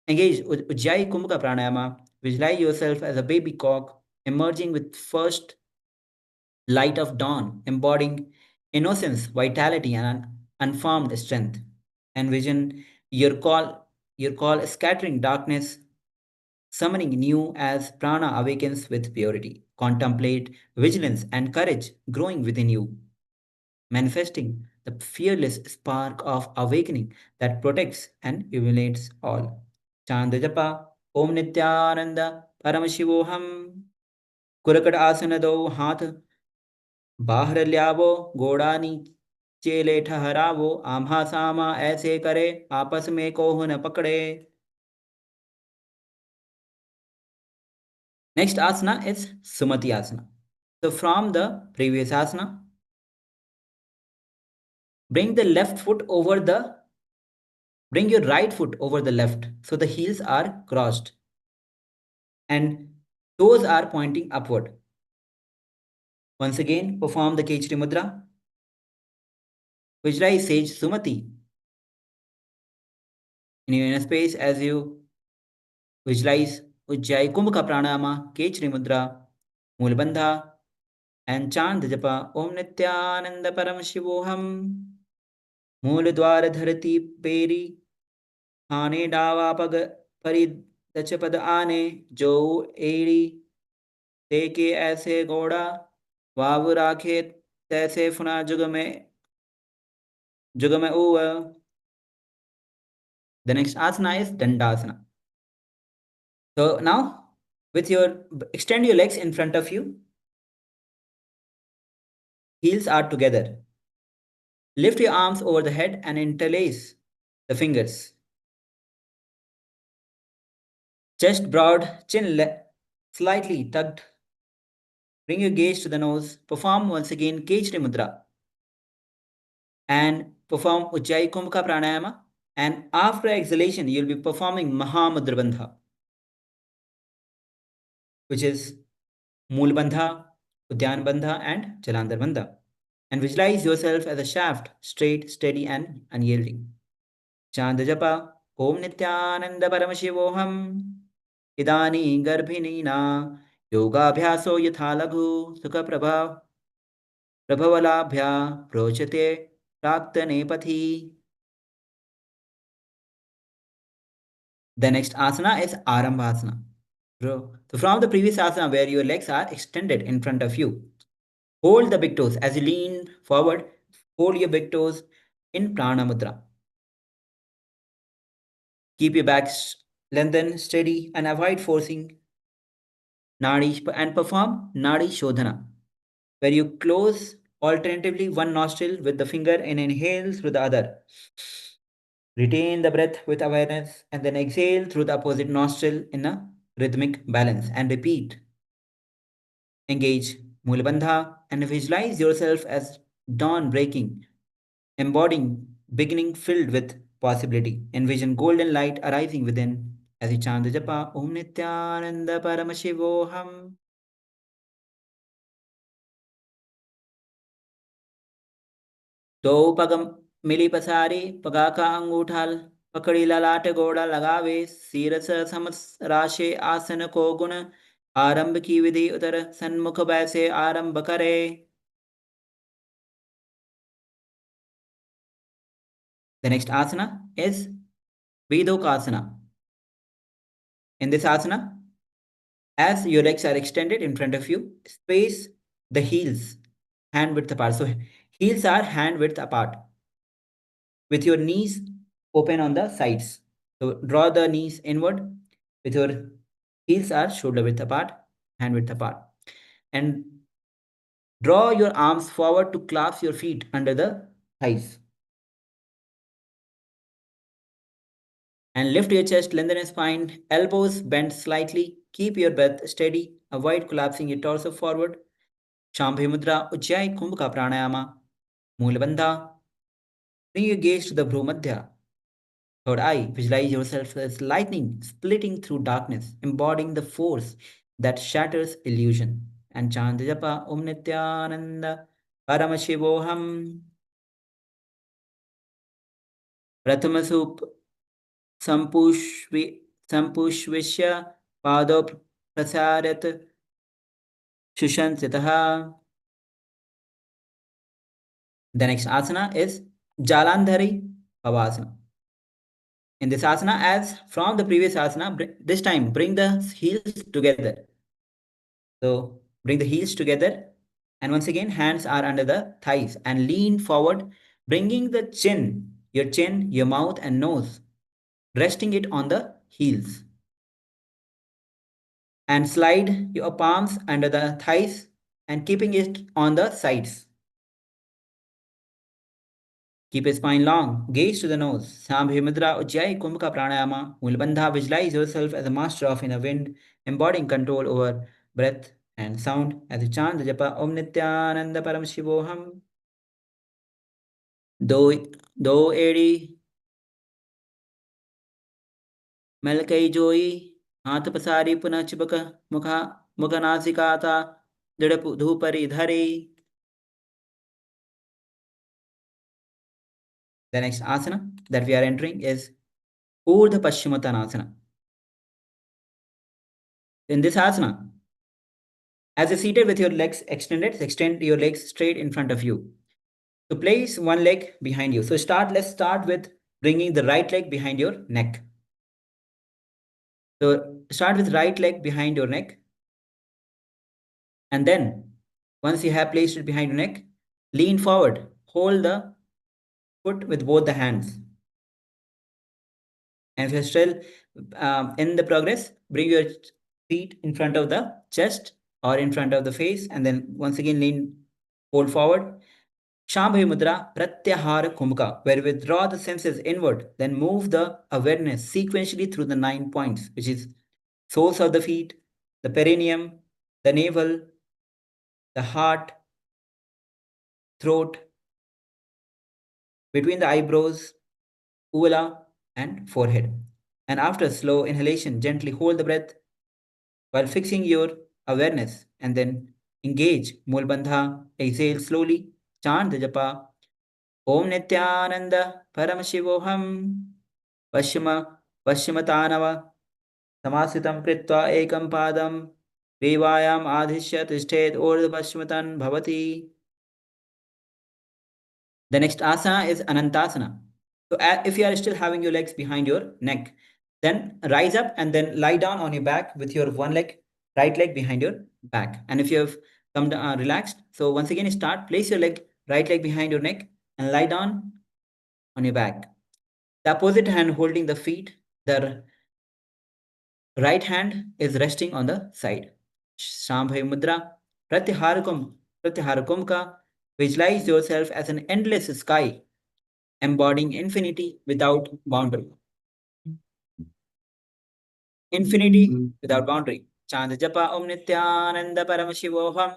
Engage Ujjayi Kumbhaka Pranayama. Visualize yourself as a baby cock emerging with first light of dawn, embodying innocence, vitality, and unformed strength. Envision your call scattering darkness, summoning new as prana awakens with purity. Contemplate vigilance and courage growing within you, manifesting the fearless spark of awakening that protects and illuminates all. Chandajapa, Om Nithyananda, Paramashivoham, Kurakad asana do हाथ बाहर ल्यावो गोड़ा नीचे ले ठहरावो आम्हा सामा ऐसे करे आपस में कोह न पकड़े. Next asana is Sumati asana. So from the previous asana, bring your right foot over the left. So the heels are crossed and toes are pointing upward. Once again, perform the Kechri Mudra. Visualize Sage Sumati in your inner space as you visualize Ujjayi Kumbhaka Pranayama, Kechri Mudra, Mulbandha, and chant the japa Om Nithyananda Paramashivoham. मूलद्वार धरती peri खाने डावा पग परि दचपद आने जो एड़ी तेके ऐसे गोड़ा वाव राखे तैसे फुना जुग में उव. The next asana is Dandasana. So now, extend your legs in front of you. Heels are together. Lift your arms over the head and interlace the fingers. Chest broad, chin slightly tucked. Bring your gaze to the nose. Perform once again Kechri Mudra. And perform Ujjayi Kumbhaka Pranayama. And after exhalation, you'll be performing Mahamudra Bandha, which is Mool Bandha, Udyan Bandha, and Jalandhar Bandha. And visualize yourself as a shaft, straight, steady, and unyielding. Chant japa Om Nithyananda Paramashivoham. Idani Garbhinina Yogabhyaso Yatha Laghu Sukha Prabhavalabhya Prochate Praktane Pathi. The next asana is Arambhasana. So from the previous asana where your legs are extended in front of you, hold the big toes as you lean forward. Hold your big toes in Prana Mudra. Keep your back lengthened, steady, and avoid forcing Nadi and perform Nadi Shodhana, where you close alternatively one nostril with the finger and inhale through the other. Retain the breath with awareness and then exhale through the opposite nostril in a rhythmic balance and repeat. Engage Mulabandha and visualize yourself as dawn breaking, embodying beginning filled with possibility. Envision golden light arising within as you chant the japa Om Nithyananda Paramashivoham. दो पगम मिली पसारी पगा का अंगूठाल पकड़ी ललाट गोड़ा लगावे serous समस राशे आसन को गुण आरंभ की विधि उतर सन्मुख बैसे आरंभ करे. The next asana is Vedokasana. In this asana, as your legs are extended in front of you, space the heels hand width apart. So heels are hand width apart with your knees open on the sides. So draw the knees inward with your heels are shoulder width apart, hand width apart. And draw your arms forward to clasp your feet under the thighs. And lift your chest, lengthen your spine, elbows bend slightly. Keep your breath steady. Avoid collapsing your torso forward. Shambhi Mudra, Ujjayi Kumbhaka Pranayama, Moolabandha. Bring your gaze to the Bhrumadhya. Third eye, visualize yourself as lightning splitting through darkness, embodying the force that shatters illusion. And chant japa Om Nithyananda Paramashivoham. Pratamasup Sampushvishya Pado Prasarat Shushantitaha. The next asana is Jalandhari Pavasana. In this asana, as from the previous asana, this time bring the heels together. So bring the heels together, and once again, hands are under the thighs and lean forward, bringing the chin, your mouth and nose, resting it on the heels. And slide your palms under the thighs and keeping it on the sides. Keep your spine long, gaze to the nose. Sambhi Mudra, Ujjayi Kumbhaka Pranayama, Mulbandha. Visualize yourself as a master of inner wind, embodying control over breath and sound as you chant the japa Om Nithyananda Paramashivoham. Do edi Melkai Joyi, Atapasari Puna Chibaka, Mukha Nasikata, Didapu Dhupari Dhari. The next asana that we are entering is Urdhva Paschimottanasana. In this asana, as you're seated with your legs extended, extend your legs straight in front of you. So place one leg behind you. So let's start with bringing the right leg behind your neck. So start with right leg behind your neck. And then once you have placed it behind your neck, lean forward, hold the foot with both the hands. And if you're still in the progress, bring your feet in front of the chest or in front of the face, and then once again lean, hold forward. Shambhavi Mudra Pratyahara Kumbhaka, where we withdraw the senses inward, then move the awareness sequentially through the 9 points, which is soles of the feet, the perineum, the navel, the heart, throat, between the eyebrows, uvula, and forehead. And after slow inhalation, gently hold the breath while fixing your awareness, and then engage Mulbandha. Exhale slowly, chant the japa Om Nithyananda Paramashivoham Paschimataanava Samasitam Kritva Ekam Padam Revayam Adhishya Tishtet Urdhva Paschimatan Bhavati. The next asana is Anantasana. So if you are still having your legs behind your neck, then rise up and then lie down on your back with your right leg behind your back. And if you have come down, relaxed, so once again place your right leg behind your neck and lie down on your back. The opposite hand holding the feet, the right hand is resting on the side. Shambhavi Mudra, Pratyaharakum ka. Visualize yourself as an endless sky, embodying infinity without boundary. Infinity without boundary. Chant japa Om Nithyananda Paramashivoham.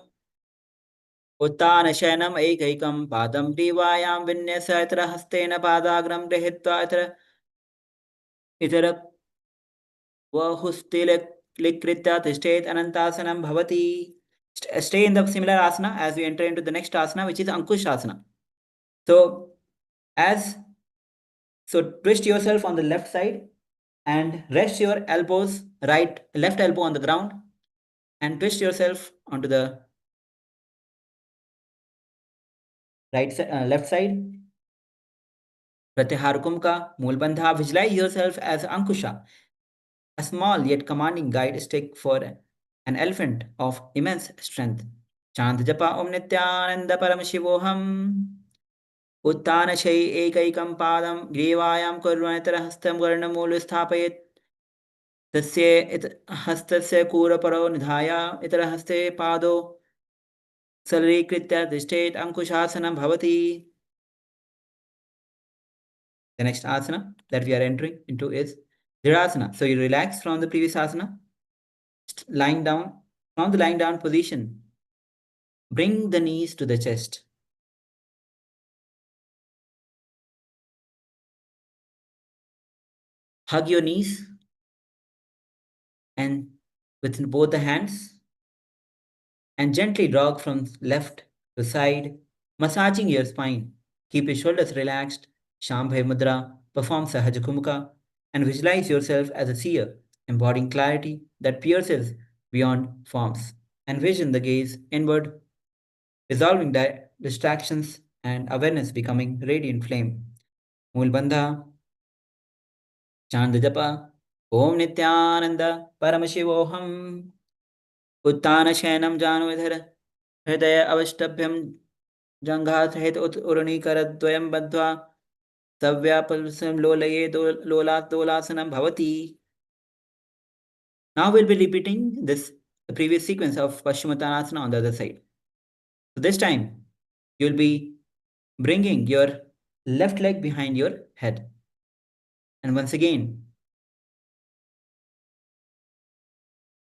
Uttana Shayanam Ekaikam Padam Divayam Vinyasa Hastena Padagram Grihitva Itara Vahustilekritya Tishtet Anantasanam Bhavati. Stay in the similar asana as we enter into the next asana, which is Ankush Asana. So twist yourself on the left side and rest your left elbow on the ground and twist yourself onto the left side. Pratyaharukumka Mulbandha. Visualize yourself as Ankusha, a small yet commanding guide stick for an elephant of immense strength. Chant japa Om Nithyananda Paramashivoham. Uttana Shay Ekaikam Padam Grevayam Kurvanitara Hastam Garnamulu Sthapayet. तस्य हस्तस्य कूरपरो निधाय इतरहस्ते पादो सलीकृत्य तिष्ठेत् अंकुशासनं भवति. The next asana that we are entering into is Virasana. So you relax from the previous asana, lying down. From the lying down position, bring the knees to the chest. Hug your knees and with both the hands and gently rock from left to side, massaging your spine. Keep your shoulders relaxed. Shambhay Mudra, perform Sahaja Kumukha, and visualize yourself as a seer, embodying clarity that pierces beyond forms. Envision the gaze inward, dissolving distractions and awareness becoming radiant flame. Mulbandha, Chand Japa, Om Nithyananda Paramashivoham, Uttana Shainam Januvidhara, हृदय अवष्टभ्यम जंघात सहित उरणीकरद्वयं बद्ध्वा सव्यापल्सं लोलये लोलासनं भवति. Now we'll be repeating the previous sequence of Paschimottanasana on the other side. So this time you'll be bringing your left leg behind your head. And once again,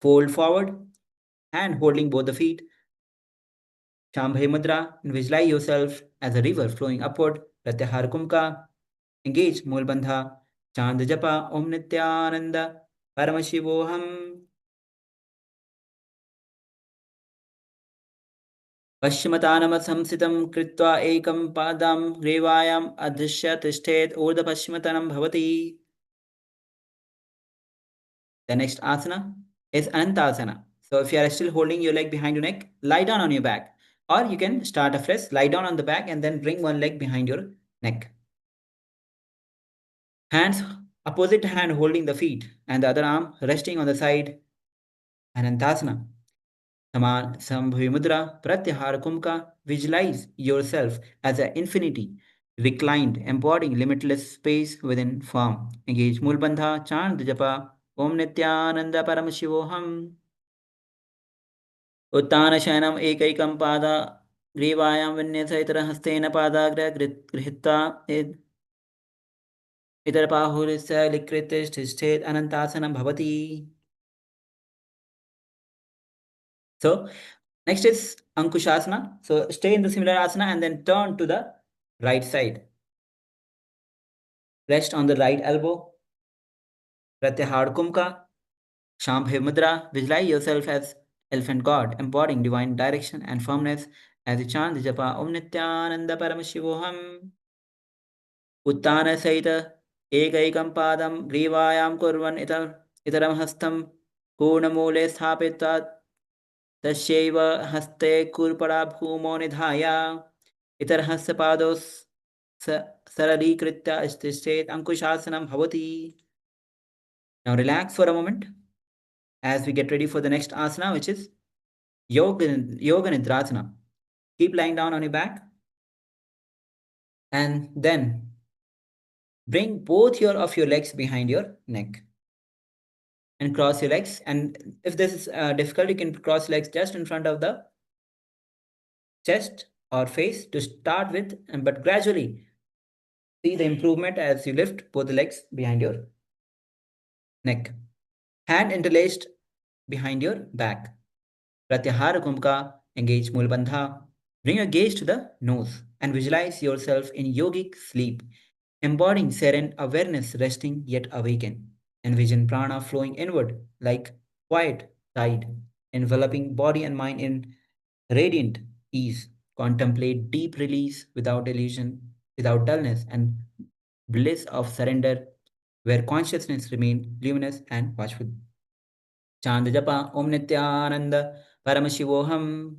fold forward, hand holding both the feet. Shambhay Mudra, and visualize yourself as a river flowing upward. Pratyahar Kumka, engage Mulbandha, Chand Japa, Om Nithyananda, Paramashivoham. पश्चिमतानमसंसितं कृत्वा एकं पादां ग्रीवायाम् अधृष्य तिष्ठेत् ऊर्ध्वपश्चिमतनं भवति. The next asana is Anantasana. So if you are still holding your leg behind your neck, lie down on your back. Or you can start afresh, lie down on the back and then bring one leg behind your neck. Hands, opposite hand holding the feet and the other arm resting on the side. Anantasana. Sambhavi Mudra, Pratyahara Kumka, visualize yourself as an infinity, reclined, embodying limitless space within form. Engage Mulbandha, chant the japa, Om Nithyananda Paramashivoham. Uttana Shainam Ekaikam Pada, Grivayam Vinyasa Hastena Padagra Grihita Itarapahurisya Likritish State Anantasanam Bhavati. So next is Ankushasana. So stay in the similar asana and then turn to the right side. Rest on the right elbow. Pratyahar Kumka. Shambhav Mudra. Visualize yourself as elephant god, embodying divine direction and firmness as you chant the japa Om Nithyananda Paramashivoham. Uttana Saita Ekaikam Padam Grivayam Kurvan Itaram Hastam Purnamule Sthapitat तस्यैव हस्ते कुर्परा भूमो निधाय इतरहस्य पादौ सरलीकृत्य तिष्ठेत् अंकुशासनं भवति. Now relax for a moment as we get ready for the next asana, which is Yoga Nidrasana. Keep lying down on your back and then bring both of your legs behind your neck and cross your legs. And if this is difficult, you can cross legs just in front of the chest or face to start with, but gradually see the improvement as you lift both the legs behind your neck. Hand interlaced behind your back. Pratyahara Kumka, engage Mulbandha. Bring your gaze to the nose and visualize yourself in yogic sleep, embodying serene awareness resting yet awaken. Envision prana flowing inward like quiet tide, enveloping body and mind in radiant ease. Contemplate deep release without illusion, without dullness, and bliss of surrender, where consciousness remains luminous and watchful. Chand Japa Om Nithyananda Paramashivoham.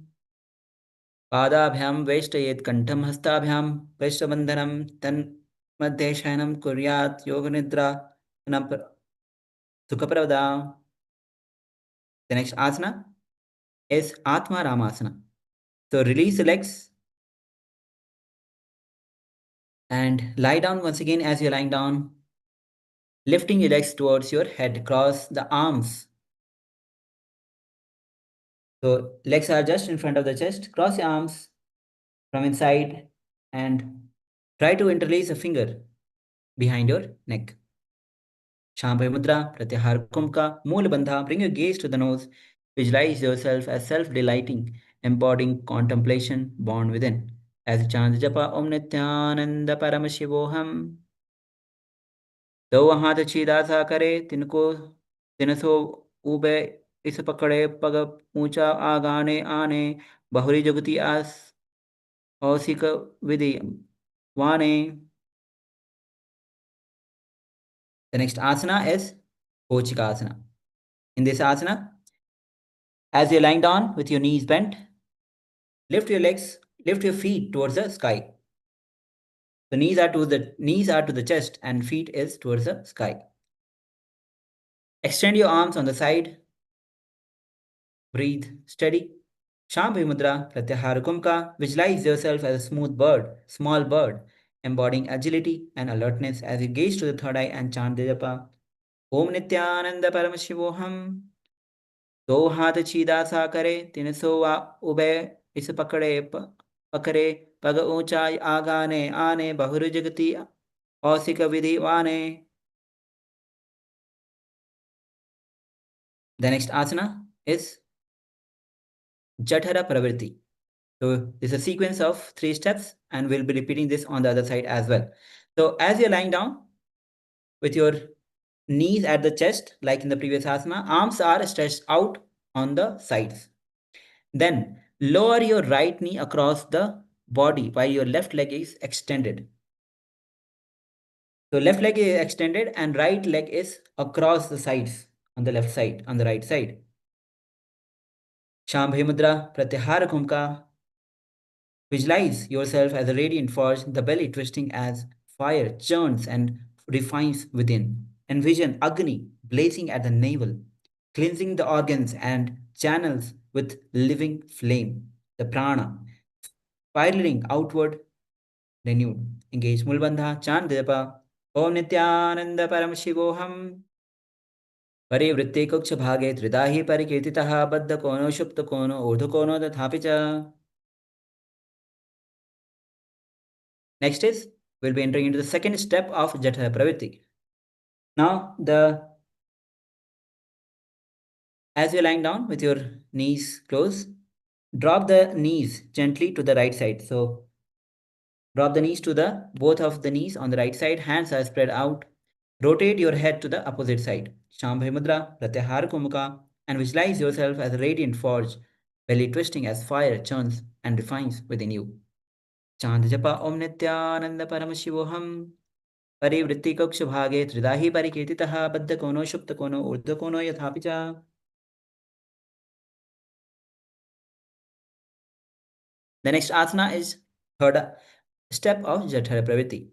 Padabhyam Vaishtayet Kantham Hastabhyam Vaishtavandhanam Tan Madhye Shayanam Kuryat Yoga Nidra Sukhapravada. The next asana is Atma Ramasana. So release the legs and lie down once again. As you're lying down, lifting your legs towards your head, cross the arms. So legs are just in front of the chest. Cross your arms from inside and try to interlace a finger behind your neck. Shambhavi Mudra, Pratyahar Kumka, Moola Bandha. Bring your gaze to the nose. Visualize yourself as self-delighting, embodying contemplation born within. As you chant Japa Om Nithyananda Paramashivoham. दो हाथ छीदा सा करे तिनको तिनसो ऊबे इस पकड़े पग ऊंचा आगाने आने बहुरी जुगति आस औसिक विधि वाने. The next asana is Kochika asana. In this asana, as you're lying down with your knees bent, lift your legs, lift your feet towards the sky. The knees are to the chest and feet is towards the sky. Extend your arms on the side. Breathe steady. Shambhavi Mudra, Pratyahara Kumka. Visualize yourself as a small bird, embodying agility and alertness as you gaze to the third eye and chant the japa. Om Nithyananda Paramashivoham. दो हाथ छीदा सा करे तिनसो वा ube इस पकड़े पग ऊंचा आगाने आने बहुरु जगति औसिक विधि वाने. The next asana is Jathara Pravritti. So this is a sequence of 3 steps and we'll be repeating this on the other side as well. So as you're lying down with your knees at the chest, like in the previous asana, arms are stretched out on the sides. Then lower your right knee across the body while your left leg is extended. So left leg is extended and right leg is across the sides on the left side, on the right side. Shambhavi Mudra, Pratyahara Kumka. Visualize yourself as a radiant forge, the belly twisting as fire churns and refines within. Envision Agni blazing at the navel, cleansing the organs and channels with living flame. The prana spiraling outward, renewed. Engage Mulbandha, chant Japa. Om Nithyananda Paramashivoham. Parivritte Kuksha Bhage Tridahi Parikirtitaha Baddha Kono Shupta Kono Urdhu Kono Tathapicha. Next is, we'll be entering into the second step of Jatha Pravritti. Now, as you're lying down with your knees closed, drop the knees gently to the right side. So, drop the knees to both of the knees on the right side, hands are spread out. Rotate your head to the opposite side. Shambhavi Mudra, Pratyahara Kumaka, and visualize yourself as a radiant forge, belly twisting as fire churns and refines within you. Chant Japa Om Nithyananda Paramashivoham. परिवृत्ति कक्ष भागे त्रिदाहि परिकीर्तितः बद्ध कोनो शुप्त कोनो ऊर्ध्व कोनो यथापि च. The next asana is third step of Jatara Pravritti.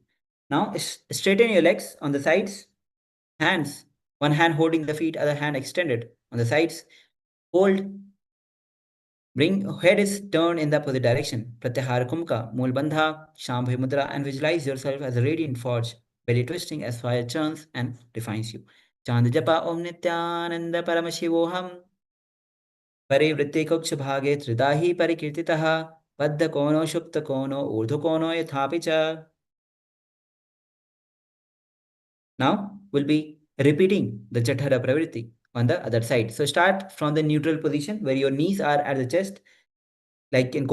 Now straighten your legs on the sides, hands, one hand holding the feet, other hand extended on the sides. Hold. Bring head is turned in the opposite direction. Pratyahara Kumka, Mool Bandha, Shambhavi Mudra, and visualize yourself as a radiant forge, belly twisting as fire churns and refines you. Chant Japa Om Nithyananda Paramashivoham. Parivritti Kuksha Bhage Tridahi Parikirtitaha Baddha Kono Shupta Kono Urdhu Kono Yathapi Cha. Now we'll be repeating the Jatara Pravritti on the other side. So start from the neutral position where your knees are at the chest, like in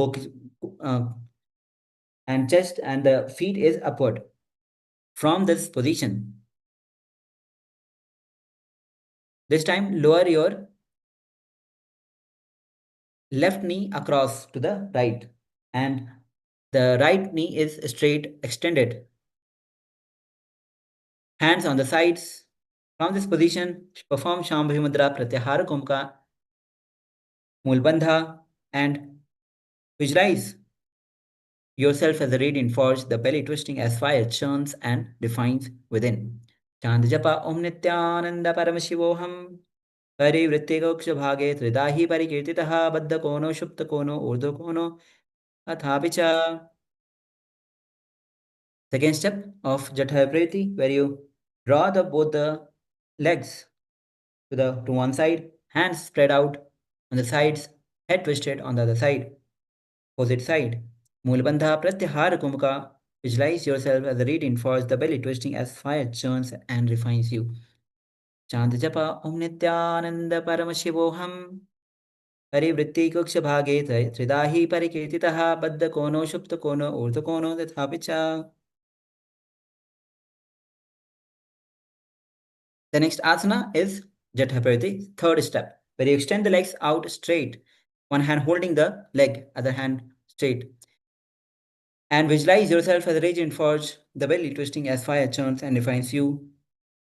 and chest and the feet is upward. From this position, this time lower your left knee across to the right and the right knee is straight extended. Hands on the sides. From this position, perform Shambhavi Mudra, Pratyahara Kumka, Mulbandha, and visualize yourself as a radiant forge, the belly twisting as fire churns and refines within. Chant Japa Om Nithyananda Paramashivoham. Parivritti Kuksha Bhage Tridahi Parikirtitaha Baddha Kono Shupta Kono Urdhu Kono Athapi Cha. Second step of Jatha Pravritti, where you draw both the legs to one side, hands spread out on the sides, head twisted on the other side, opposite side. Mulbandha Pratyahara Kumka. Visualize yourself as a radiant force, the belly twisting as fire churns and refines you. Chant japa Om Nithyananda Paramashivoham. Parivritti Kuksha Bhage Tridahi Parikirtitaha Baddha Kono Shupta Kono Urdha Kono Tathapicha. The next asana is Jatapariti, third step, where you extend the legs out straight, one hand holding the leg, other hand straight. And visualize yourself as a radiant forge, the belly twisting as fire churns and refines you.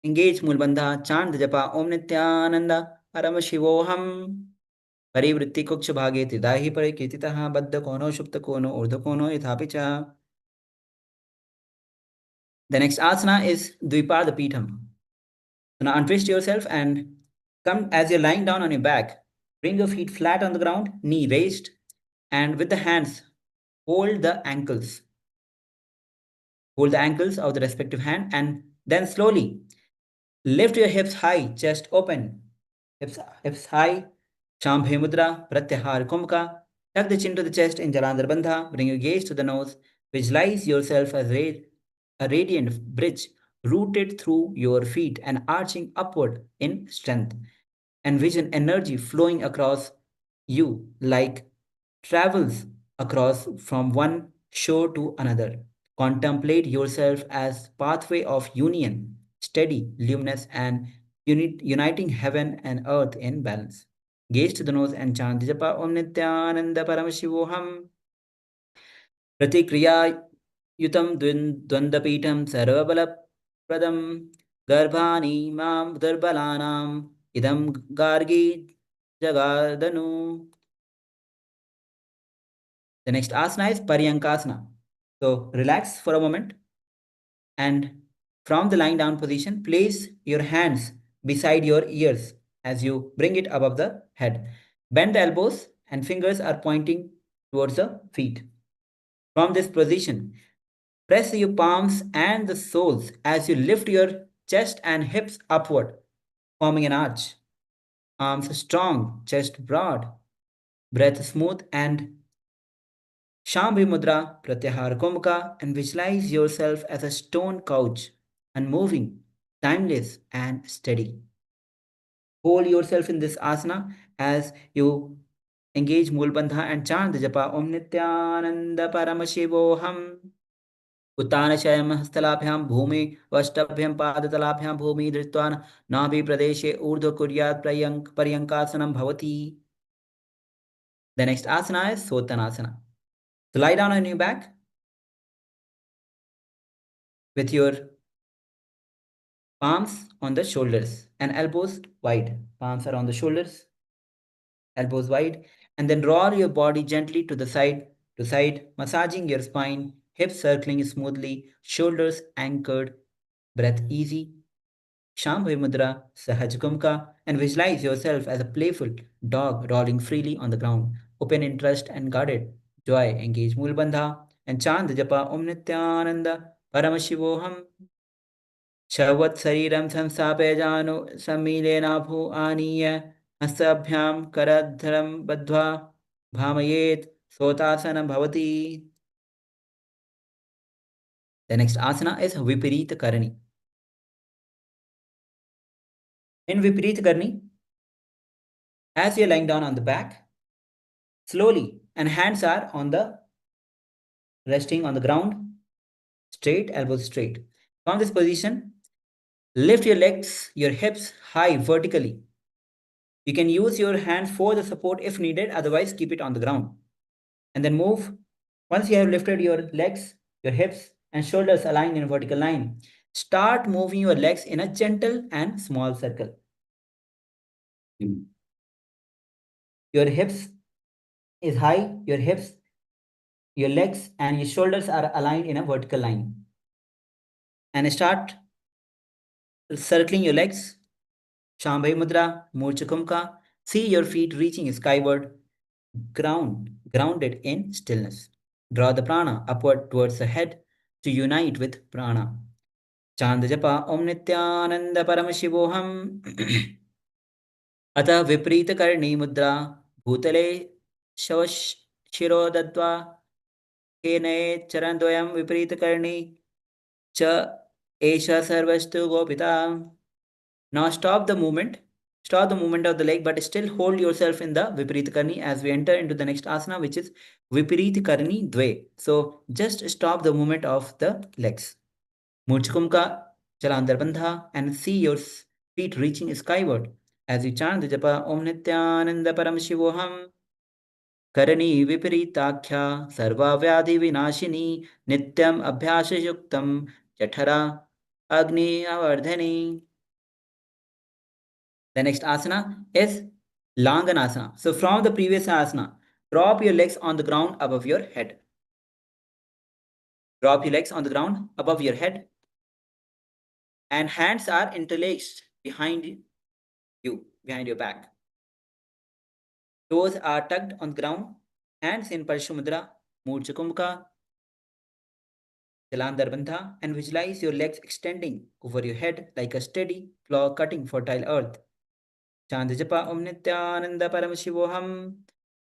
Engage Mulbandha, chant the japa Om Nithyananda Paramashivoham. Parivritti Kuksha Bhage Tridahi Parikirtitaha Baddha Kono Shupta Kono Urdha Kono Yathapicha. The next asana is Dvipada Pitham. So now untwist yourself and come as you're lying down on your back. Bring your feet flat on the ground, knee raised, and with the hands, hold the ankles. Hold the ankles of the respective hand and then slowly lift your hips high, chest open. Hips high, Shambhe Mudra, Pratyahar Kumbhaka. Tuck the chin to the chest in Jalandhar Bandha. Bring your gaze to the nose. Visualize yourself as a radiant bridge rooted through your feet and arching upward in strength. Envision energy flowing across you like travels across from one shore to another. Contemplate yourself as pathway of union, steady, luminous, and uniting heaven and earth in balance. Gaze to the nose and chant Japa Om Nithyananda Paramashivoham. Pratikriya Yutam Dvandapitham Sarvabala Garbhani Mam Durbalanam Idam Gargi Jagadanu. The next asana is Paryankasana. So relax for a moment and from the lying down position, place your hands beside your ears as you bring it above the head. Bend the elbows and fingers are pointing towards the feet. From this position, press your palms and the soles as you lift your chest and hips upward, forming an arch. Arms strong, chest broad, breath smooth and Shambhi Mudra, Pratyahar Kumbhaka, and visualize yourself as a stone couch, unmoving, timeless, and steady. Hold yourself in this asana as you engage Mulbandha and chant the japa Om Nithyananda Paramashivoham. उत्तानशयं हस्तलाभ्यां भूमि वष्टभ्यं पादतलाभ्यां भूमि धृत्वा नाभि प्रदेशे ऊर्ध्व कुर्यात् पर्यङ्कासनं भवति. The next asana is Sotanasana. So lie down on your back with your palms on the shoulders and elbows wide. Palms are on the shoulders, elbows wide, and then roll your body gently to side, massaging your spine, hips circling smoothly, shoulders anchored, breath easy. Shambhavi Mudra, Sahaj Kumka, and visualize yourself as a playful dog rolling freely on the ground, open in trust and guarded joy. Engage Mulbandha and chant the japa Om Nithyananda Paramashivoham. Shawat Sariram Samsapejano Samilenabhu Aniya Hasabhyam Karadharam Badhva Bhamayet Sotasana Bhavati. The next asana is Viparita Karani. In Viparita Karani, as you're lying down on the back, slowly, and hands are on the resting on the ground, straight, elbows straight. From this position, lift your legs, your hips high vertically. You can use your hands for the support if needed, otherwise keep it on the ground. And then move. Once you have lifted your legs, your hips and shoulders aligned in a vertical line, start moving your legs in a gentle and small circle. Your hips is high, your hips, your legs and your shoulders are aligned in a vertical line. And start circling your legs. Shambhavi Mudra, Murcha Kumka. See your feet reaching skyward, grounded in stillness. Draw the prana upward towards the head to unite with prana. Chant japa Om Nithyananda Paramashivoham. अतः विपरीतकर्णी मुद्रा भूतले शिरो दत्वा केने चरणद्वयं विपरीतकर्णी च एष सर्वस्तु गोपिता. Now stop the movement. Stop the movement of the leg, but still hold yourself in the Viparita Karni as we enter into the next asana, which is Viparita Karni Dve. So just stop the movement of the legs. Murchakumka, Chalandar Bandha, and see your feet reaching skyward as you chant the japa Om Nithyananda Paramashivoham. Karani Viparitakhya Sarva Vyadhi Vinashini Nityam Abhyasa Yuktam Jathara Agni Avardhani. The next asana is Langanasana. So from the previous asana, drop your legs on the ground above your head. Drop your legs on the ground above your head. And hands are interlaced behind you, behind your back. Toes are tucked on the ground. Hands in Parashumudra, Murchakumka, Jalandhar Bandha, and visualize your legs extending over your head like a steady claw cutting fertile earth. Chandajapa Om Nithyananda Paramashivoham.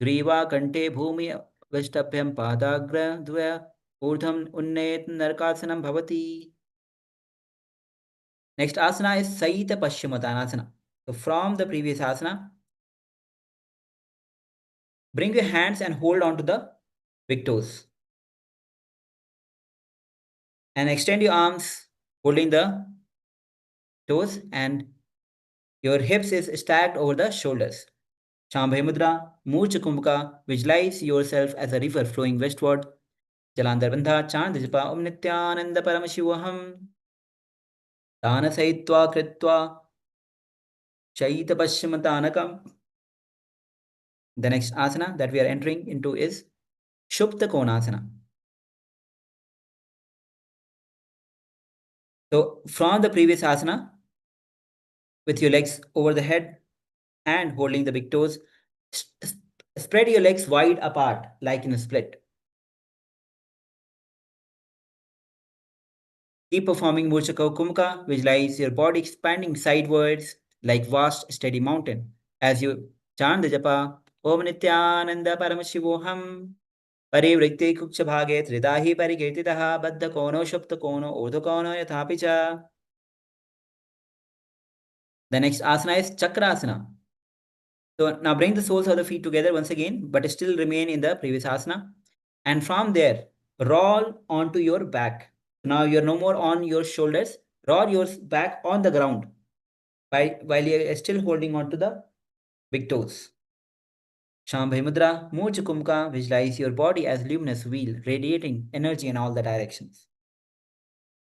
Griva Kante Bhumi Vishtabhyam Padagra Dvaya Urdham Unnet Narkasanam Bhavati. Next asana is Saita Paschimottanasana. So from the previous asana, bring your hands and hold on to the big toes. And extend your arms holding the toes, and your hips is stacked over the shoulders. Shambhay Mudra, Murcha Kumbhaka, visualize yourself as a river flowing westward. Jalandhar Bandha, chant the japa Om Nithyananda Paramashivoham. Dana Saitva Kritva Shaita Paschimottanakam. The next asana that we are entering into is Shupta Konasana. So from the previous asana, with your legs over the head and holding the big toes, spread your legs wide apart like in a split. Keep performing Murchaka Kumka. Visualize your body expanding sidewards like vast steady mountain as you chant the japa Om Nithyananda Paramashivoham. Parivritti Kuksha Bhage Tridahi Parikirtitaha Baddha Kono Shupta Kono Urdha Kono Yathapicha. The next asana is Chakrasana. So now bring the soles of the feet together once again, but still remain in the previous asana. And from there, roll onto your back. Now you're no more on your shoulders. Roll your back on the ground while you're still holding on to the big toes. Shambhay Mudra, Murcha Kumbhaka, visualize your body as luminous wheel, radiating energy in all the directions.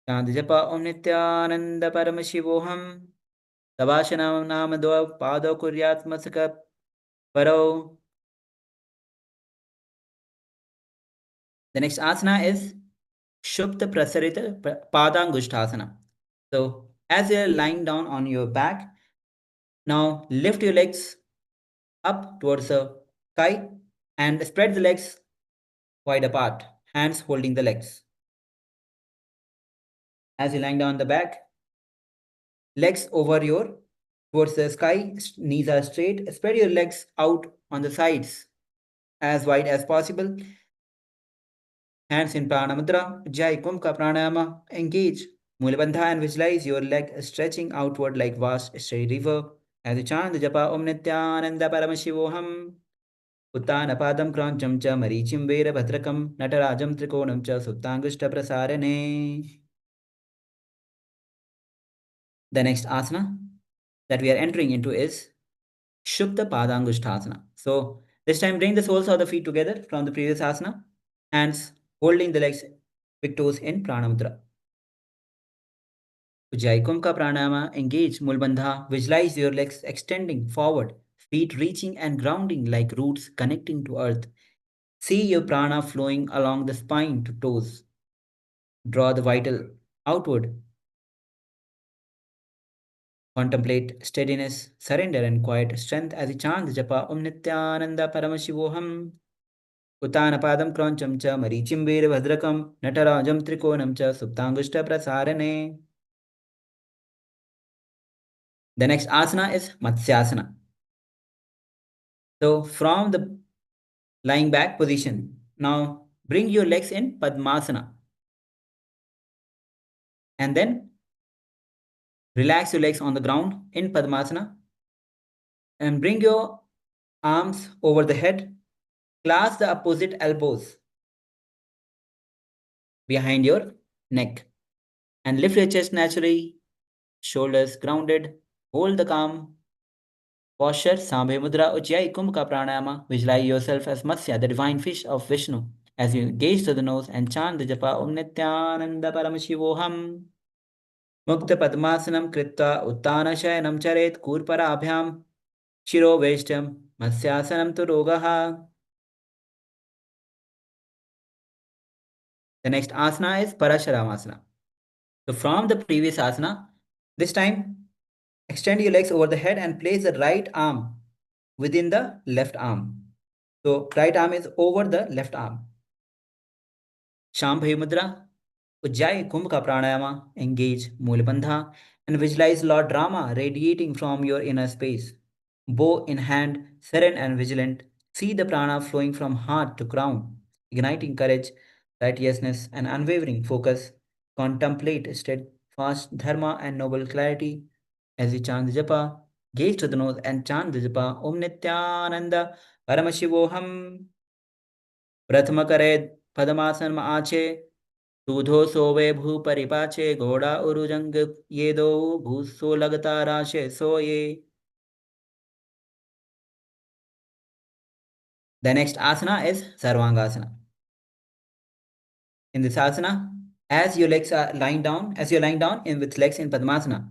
Chandajapa Om Nithyananda Paramashivoham. Tavashanam Namadva Pado Kuryat Masaka Paro. The next asana is Shupta Prasarita Padangushthasana. So as you're lying down on your back, now lift your legs up towards the sky and spread the legs wide apart, hands holding the legs. As you're lying down on the back, legs over your towards the sky, knees are straight. Spread your legs out on the sides as wide as possible. Hands in Pranamudra, Jai Kumbhaka Pranayama, engage Mulabandha and visualize your leg stretching outward like vast steady river. As you chant the japa Om Nithyananda Paramashivoham. Uttana Padam Krancham Cha Marichim Vera Bhadrakam Natarajam Trikonam Cha Suptangushta Prasarane. The next asana that we are entering into is Shupta Padangushthasana. So this time bring the soles of the feet together from the previous asana. Hands holding the legs, big toes in Pranamudra. Ujjayi Kumbhaka Pranayama, engage Mulbandha, visualize your legs extending forward, feet reaching and grounding like roots connecting to earth. See your prana flowing along the spine to toes. Draw the vital outward. Contemplate steadiness, surrender and quiet strength as you chant the japa Om Nithyananda Paramashivoham. Uttana Padam Krancham Cha Marichim Vera Bhadrakam Natarajam Trikonam Cha Suptangushta Prasarane. The next asana is Matsyasana. So from the lying back position, now bring your legs in Padmasana. And then Relax your legs on the ground in Padmasana and bring your arms over the head. Clasp the opposite elbows behind your neck and lift your chest naturally, shoulders grounded. Hold the calm posture, Sambhe Mudra, Ujjayi Kumbhaka Pranayama. Visualize yourself as Matsya, the divine fish of Vishnu, as you gaze to the nose and chant the japa Om Nithyananda Paramashivoham. Mukta Padmasanam Kritta Uttana Shayanam Charet Kurparabhyam Shiro Veshtam Matsyasanam Turogaha. The next asana is Parasharamasana. So from the previous asana, this time extend your legs over the head and place the right arm within the left arm. So right arm is over the left arm. Shambhavi Mudra, Ujjayi Kumbhaka Pranayama, engage Mulabandha and visualize Lord Rama radiating from your inner space. Bow in hand, serene and vigilant, see the prana flowing from heart to crown, igniting courage, righteousness and unwavering focus. Contemplate steadfast dharma and noble clarity as you chant the japa. Gaze to the nose and chant the japa Om Nithyananda Paramashivoham. प्रथम करे पद्मासन में आचे दूधो सोवे भू परिपाचे घोड़ा उरुजंग ये दो भूसो लगता राशे सोये. The next asana is Sarvangasana. In this asana, as your legs are lying down, as you're lying down in with legs in Padmasana,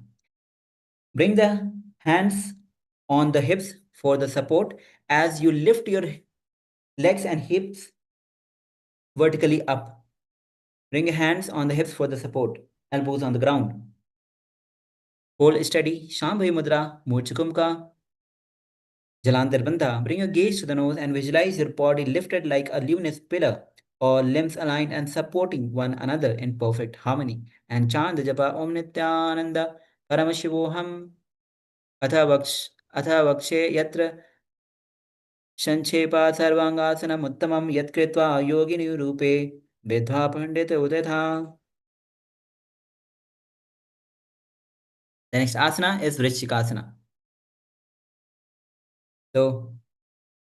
bring the hands on the hips for the support as you lift your legs and hips vertically up. Bring your hands on the hips for the support, elbows on the ground. Hold steady, Shambhavi Mudra, Murchakumka, Jalandhar Bandha. Bring your gaze to the nose and visualize your body lifted like a luminous pillar or limbs aligned and supporting one another in perfect harmony. And chant the japa Om Nithyananda Paramashivoham Atha Vakshe Yatra Shanchepa Sarvangasana Uttamam Yatkritva Yogini Rupe Vedha Pandita Udetha. The next asana is Vrishchikasana. So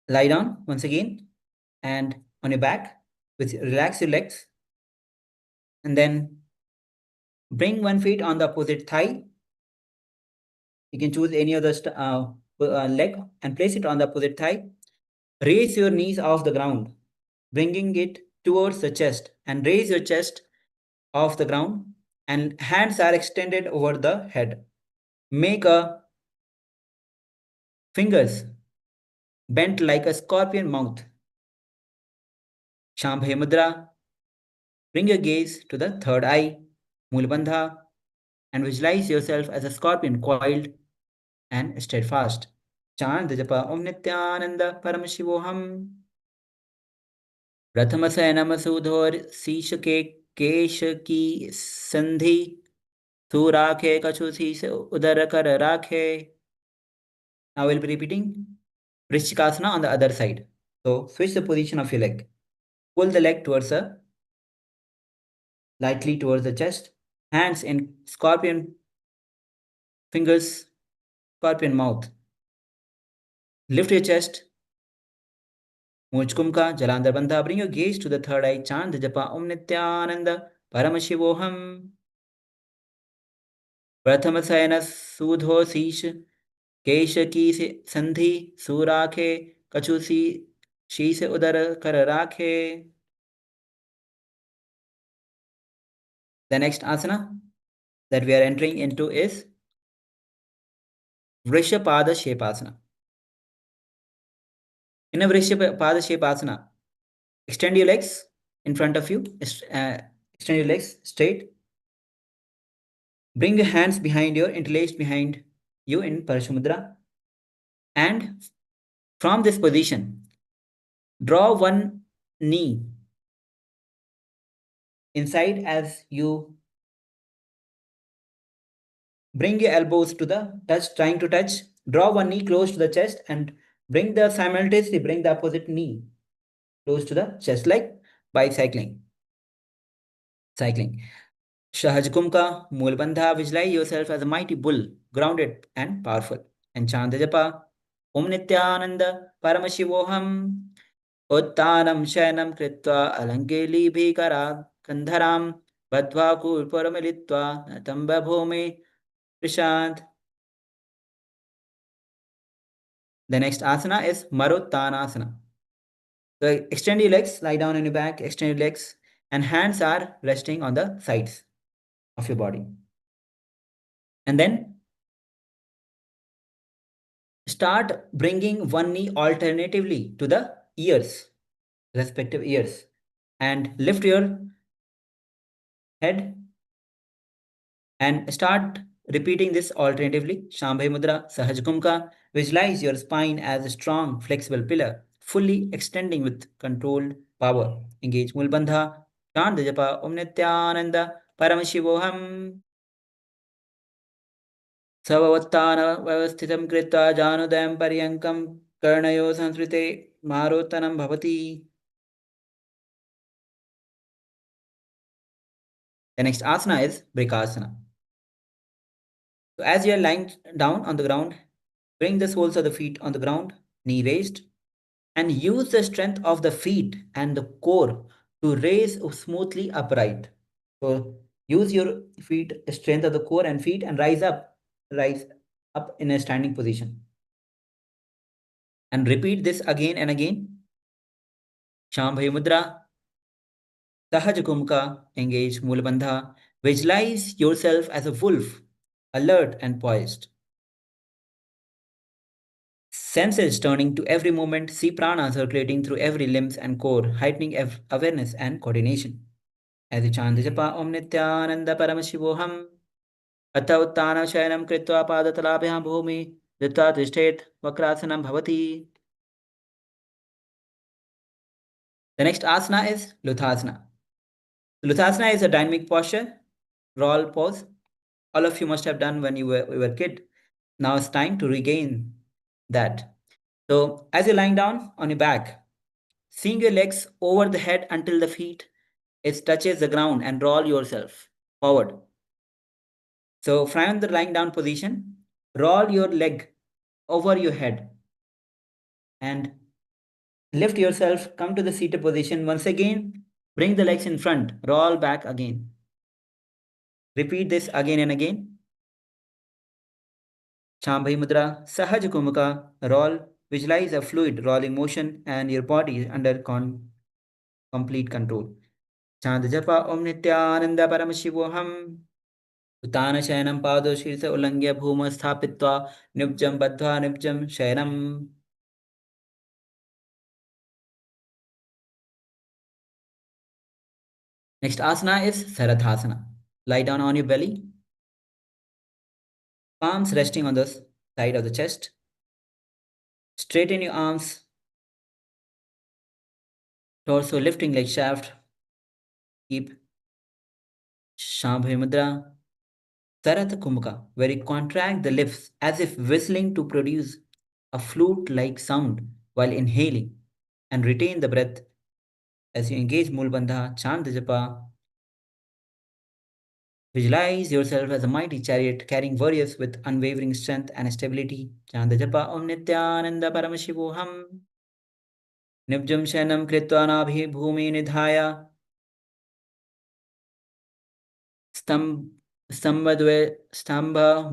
lie down once again and on your back, relax your legs and then bring one foot on the opposite thigh. You can choose any other leg and place it on the opposite thigh. Raise your knees off the ground, bringing it towards the chest and raise your chest off the ground and hands are extended over the head. Make a fingers bent like a scorpion mouth. Shambhavi Mudra. Bring your gaze to the third eye, Mulabandha, and visualize yourself as a scorpion coiled and steadfast. Chant the japa Om Nithyananda Paramashivoham. Prathamasayana Masudhor Sisha ke Kesha ki Sandhi Tu Rakhe Kachu Sisha Udarakar Rakhe. Now we'll be repeating Vrishchikasana on the other side. So switch the position of your leg. Pull the leg lightly towards the chest. Hands in scorpion fingers, scorpion mouth. Lift your chest. Mujkumka, Jalandhar Bandha. Bring your gaze to the third eye. Chant the japa Om Nithyananda Paramashivoham. Prathamasayana Sudho Sish Kesha ki Sandhi Surakhe Kachusi Shise Udar Kararakhe. The next asana that we are entering into is Vrishapada Shepasana. In a Vrishapada Shepasana, extend your legs in front of you. Extend your legs straight. Bring your hands behind your interlaced behind you in Parashamudra. And from this position, draw one knee inside as you bring your elbows to the touch, trying to touch. Draw one knee close to the chest and simultaneously bring the opposite knee close to the chest, like bicycling. Cycling. Shahajkumka, Mulbandha, visualize yourself as a mighty bull, grounded and powerful. And chant the japa, Om Nithyananda Paramashivoham, Uttanam Shayanam Kritva, Alangeli Bhikara, Kandharam, Badhva Kurparamilitva, Natamba Bhumi, Prishant. The next asana is Maruttanasana. So extend your legs, lie down on your back, extend your legs, and hands are resting on the sides of your body. And then start bringing one knee alternatively to the ears, respective ears, and lift your head and start repeating this alternatively. Shambhay Mudra, Sahaj Kumka. Visualize your spine as a strong, flexible pillar, fully extending with controlled power. Engage Mulbandha. Chant the japa Om Nithyananda Paramashivoham. Savavattana Vyavasthitam Krita Janudayam Paryankam Karnayo Sanskrite Marotanam Bhavati. The next asana is Brikasana. So as you are lying down on the ground, bring the soles of the feet on the ground, knee raised, and use the strength of the feet and the core to raise smoothly upright. So use your feet, strength of the core and feet, and rise up in a standing position. And repeat this again and again. Shambhavi Mudra, Sahaj Kumka, engage Mulabandha. Visualize yourself as a wolf, alert and poised. Senses turning to every moment, see prana circulating through every limbs and core, heightening awareness and coordination. As you chant the japa Om Nithyananda Paramashivoham, Atha Uttana Shayanam Kritva Padatalabhyam Bhumi, Ditta Tishtet Vakrasanam Bhavati. The next asana is Luthasana. Luthasana is a dynamic posture, roll pose. All of you must have done when you were a kid. Now it's time to regain that. So as you're lying down on your back, seeing your legs over the head until the feet it touches the ground and roll yourself forward. So from the lying down position, roll your leg over your head and lift yourself, come to the seated position. Once again, bring the legs in front, roll back again. Repeat this again and again. Shambhavi Mudra, Sahaj Kumaka, roll, visualize a fluid rolling motion and your body is under complete control. Chant japa Om Nithyananda Paramashivoham. Uttana Shayanam Pado Shirsa Ulangya Bhuma Sthapitva Nibjam Badhva Nibjam Shayanam. Next asana is Sarathasana. Lie down on your belly. Palms resting on the side of the chest. Straighten your arms. Torso lifting like shaft. Keep Shambhavi Mudra. Saratha Kumka, where you contract the lips as if whistling to produce a flute-like sound while inhaling, and retain the breath as you engage Mulbandha, chant the japa. Visualize yourself as a mighty chariot carrying warriors with unwavering strength and stability. Chant the japa Om Nithyananda Paramashivoham. Nibjam Shanam Kritva Nabhi Bhumi Nidhaya. Stambha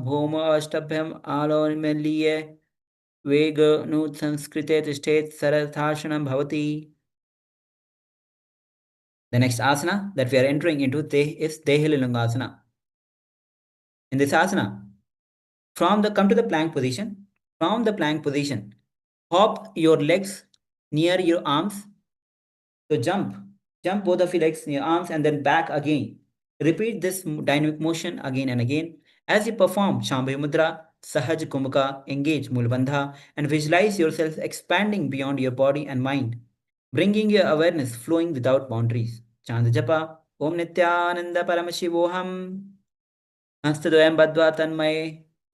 Bhuma Ashtabhyam Alon Meliye. Vega Nut Sanskrite Tishtet Sarathashanam Bhavati. The next asana that we are entering into is Dehilingasana. In this asana, come to the plank position. From the plank position, hop your legs near your arms. So jump both of your legs near your arms and then back again. Repeat this dynamic motion again and again. As you perform Shambhavi Mudra, Sahaj Kumaka, engage Mulbandha, and visualize yourself expanding beyond your body and mind, bringing your awareness flowing without boundaries. Chant the japa Om Nithyananda Paramashivoham. हस्तद्वयं बद्ध्वा तन्मये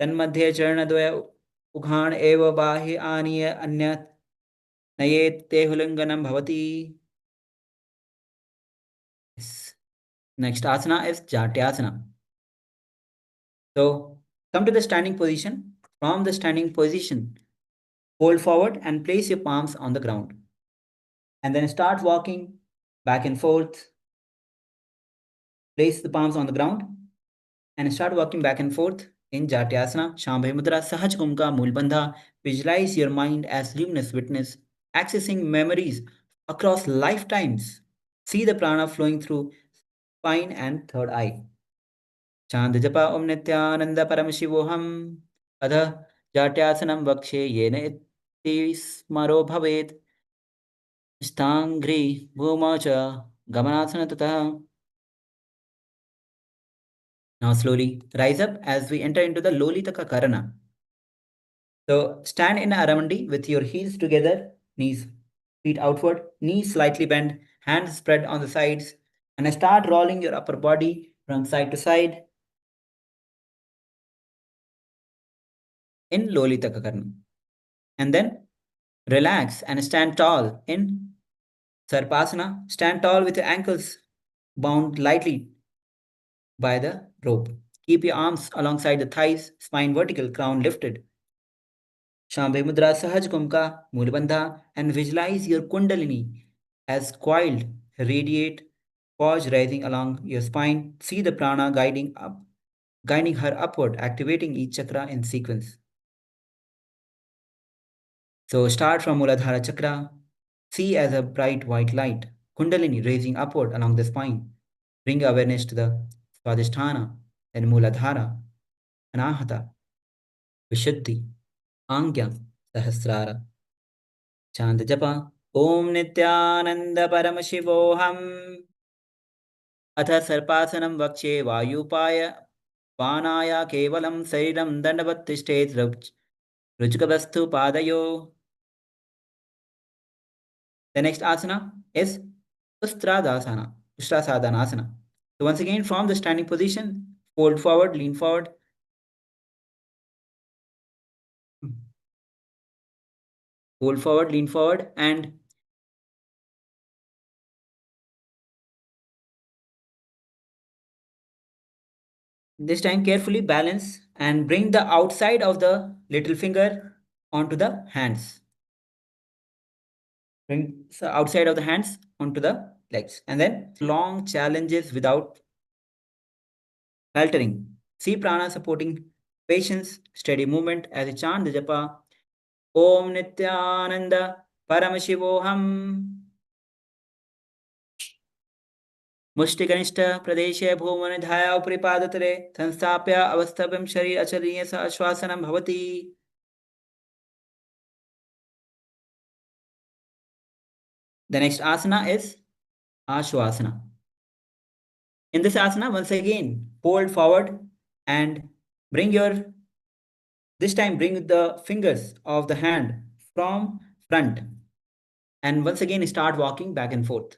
तन्मध्ये चरणद्वय उघाण एव बाहि आनीय अन्यत् नयेत् ते हुलिङ्गनं भवति. Yes. Next asana is Jatyasana. So come to the standing position. From the standing position, fold forward and place your palms on the ground. And then start walking back and forth. Place the palms on the ground and start walking back and forth in Jatyasana, Shambhavi Mudra, Sahaj Kumka, Mulbandha. Visualize your mind as luminous witness, accessing memories across lifetimes. See the prana flowing through spine and third eye. Chand japa om nityananda paramashivoham. Adha Jatyasana vakshe yena itti smaro bhavet. Stangri bhuma cha gamanasana tata. Now slowly rise up as we enter into the Lolitaka Karana. So stand in Aramandi with your heels together, knees, feet outward, knees slightly bent, hands spread on the sides, and start rolling your upper body from side to side in Lolitaka Karana. And then relax and stand tall in Sarpasana. Stand tall with your ankles bound lightly by the rope. Keep your arms alongside the thighs, spine vertical, crown lifted. Shambhavi Mudra, Sahaj Kumka, Mulbandha, and visualize your Kundalini as coiled, radiate, pause rising along your spine. See the prana guiding her upward, activating each chakra in sequence. So start from Muladhara Chakra. See as a bright white light, Kundalini raising upward along the spine. Bring awareness to the Swadhisthana, then Muladhara, Anahata, Vishuddhi, Angya, Sahasrara. Chant japa Om Nithyananda Paramashivoham. अथ सर्पासनं वक्षे वायुपाय पानाय केवलं शरीरं दण्डवत् तिष्ठेत् रुचिकवस्तु पादयो. The next asana is Ustrasadana. Ustrasadanasana. So once again, from the standing position, fold forward, lean forward. Fold forward, lean forward, and this time carefully balance and bring the outside of the little finger onto the hands. Bring the outside of the hands onto the legs. And then long challenges without faltering. See prana supporting patience, steady movement as a chant the japa Om Nithyananda Paramashivoham. मुष्टिकनिष्ठ प्रदेशे भूमनिधाय उपरि पादतले संस्थाप्य अवस्थाप्यं शरीर अचलीय स आश्वासनं भवति. The next asana is Ashwasana. In this asana, once again, fold forward and this time bring the fingers of the hand from front. And once again, start walking back and forth.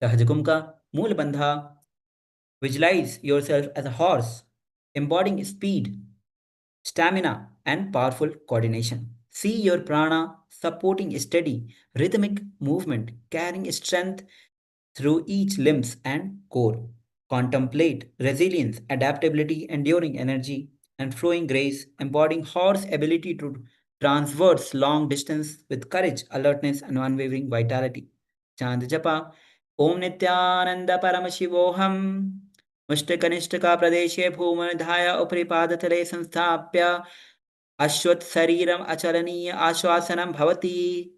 Sahajakumka, Moolbandha. Visualize yourself as a horse, embodying speed, stamina, and powerful coordination. See your prana supporting steady, rhythmic movement, carrying strength through each limbs and core. Contemplate resilience, adaptability, enduring energy, and flowing grace, embodying horse ability to traverse long distance with courage, alertness, and unwavering vitality. Chant japa Om Nithyananda Paramashivoham. मुष्टकनिष्ठका प्रदेशे भूमनिधाय उपरि पादतले संस्थाप्य अश्वत् शरीरम अचलनीय आश्वासनं भवति.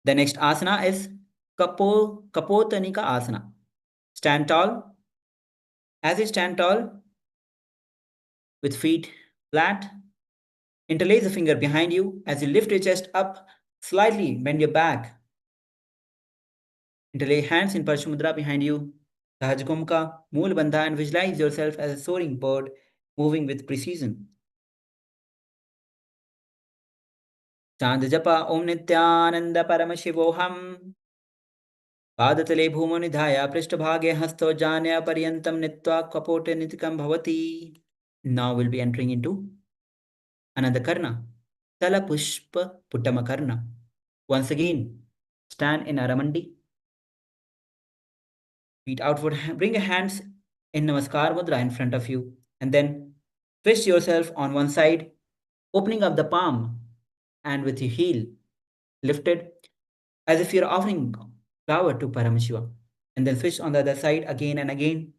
The next asana is Kapotanika asana. Stand tall. As you stand tall, with feet flat, interlace a finger behind you as you lift your chest up slightly, bend your back. Interlay hands in Parshamudra behind you. Sahajkumka, Moolbandha, and visualize yourself as a soaring bird moving with precision. Chant japa Om Nithyananda Paramashivoham. पादतले भूमनिधाय पृष्ठभागे हस्तो जान्य पर्यन्तं नीत्वा कपोटे नितिकं भवति. Now we'll be entering into another karna, Tala Pushpa Puttama Karna. Once again, stand in Aramandi feet outward. Bring your hands in Namaskar Mudra in front of you, and then twist yourself on one side, opening up the palm, and with your heel lifted, as if you're offering flower to Paramashiva. And then switch on the other side again and again.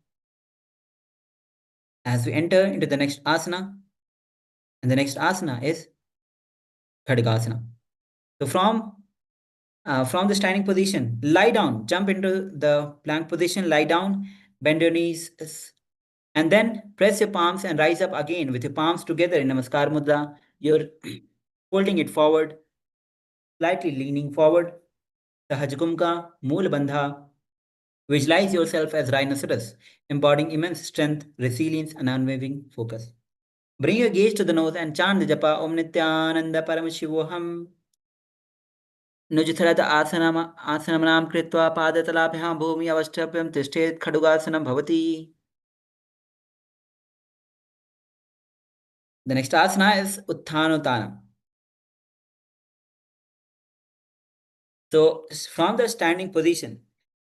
As we enter into the next asana, and the next asana is Khadgasana. So from the standing position, lie down, jump into the plank position, lie down, bend your knees, and then press your palms and rise up again with your palms together in Namaskar Mudra. You're holding it forward, slightly leaning forward. Sahajkumka, Mool Bandha. Visualize yourself as rhinoceros, embodying immense strength, resilience, and unwavering focus. Bring your gaze to the nose and chant the japa Om Nithyananda Paramashivoham. Nujitharata asanam kritva padatalabhyam bhumi avashtapyam tishtet khadugasanam bhavati. The next asana is Utthanottana. So from the standing position,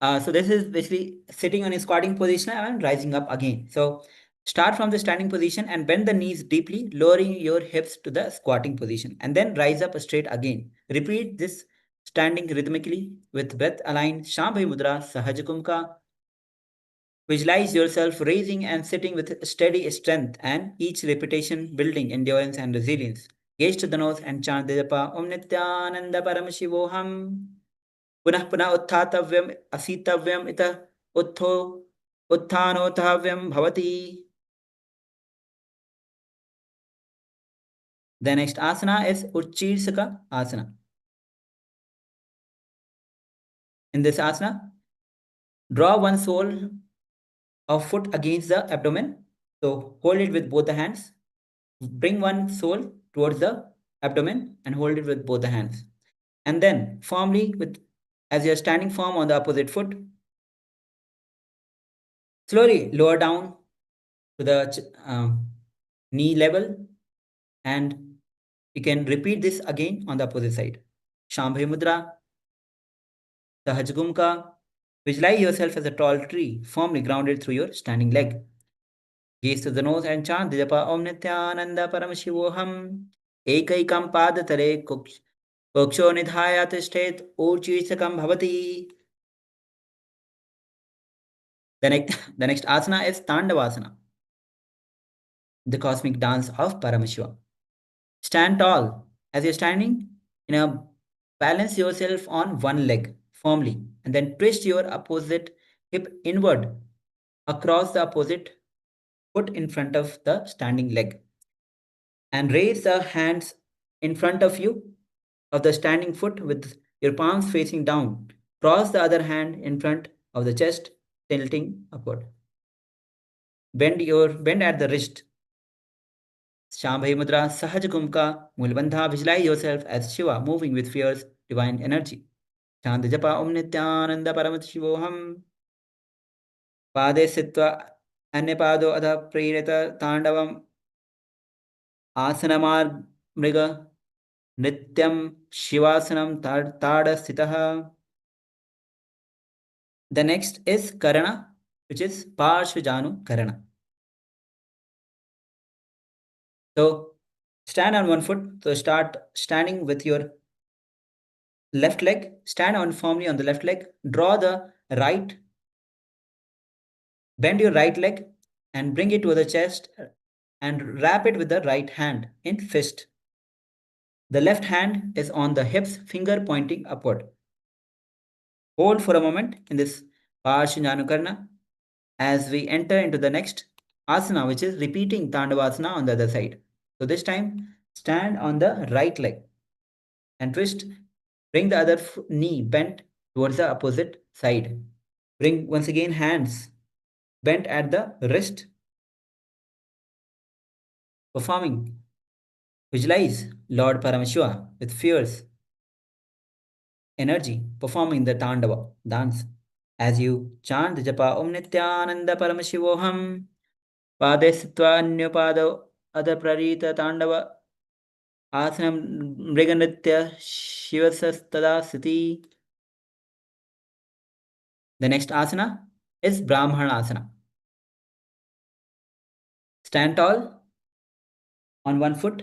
so this is basically sitting on a squatting position and rising up again. So start from the standing position and bend the knees deeply, lowering your hips to the squatting position, and then rise up straight again. Repeat this standing rhythmically with breath aligned. Shambhavi Mudra, Sahajakumka. Visualize yourself raising and sitting with steady strength, and each repetition building endurance and resilience. Gaze to the nose and chant the japa Om Nithyananda Paramashivoham. Punah punah uttatavyam asitavyam ita uttho utthanotavyam bhavati. The next asana is Uchchirsaka asana. In this asana, draw one sole of foot against the abdomen. So hold it with both the hands. Bring one sole towards the abdomen and hold it with both the hands. And then firmly, as you're standing firm on the opposite foot, slowly lower down to the knee level, and you can repeat this again on the opposite side. Shambhavi Mudra, Sahajgumka. Visualize yourself as a tall tree, firmly grounded through your standing leg. Gaze to the nose and chant the japa Om Nithyananda Paramashivoham. Ekaikam padatare koksho nidhaya tishtet uchisakam bhavati. The next asana is Tandavasana, the cosmic dance of Paramashiva. Stand tall. As you're standing, balance yourself on one leg firmly, and then twist your opposite hip inward across the opposite foot in front of the standing leg. And raise the hands in front of you, of the standing foot, with your palms facing down. Cross the other hand in front of the chest, tilting upward. Bend at the wrist. Shambhavi Mudra, Sahajakumka, Mulbandha. Visualize yourself as Shiva, moving with fierce divine energy. Chant japa Om Nithyananda Paramashivoham. Pade sitva anyapado adha prerita tandavam asanamar mriga nityam shivasanam tada sitaha. The next is Karana, which is Parshvajanu Karana. So stand on one foot. So start standing with your left leg. Stand firmly on the left leg. Draw the right. Bend your right leg and bring it to the chest and wrap it with the right hand in fist. The left hand is on the hips, finger pointing upward. Hold for a moment in this Parshvajanu Karana as we enter into the next asana, which is repeating Tandavasana on the other side. So this time, stand on the right leg and twist. Bring the other knee bent towards the opposite side. Bring once again hands bent at the wrist. Performing. Visualize Lord Paramashiva with fierce energy performing the Tandava dance. As you chant the japa Om Nithyananda Paramashivoham. Pade sitva anyapado adha prarita tandava asanam mriganritya shivasastada siti. The next asana is Brahmanasana. Stand tall on one foot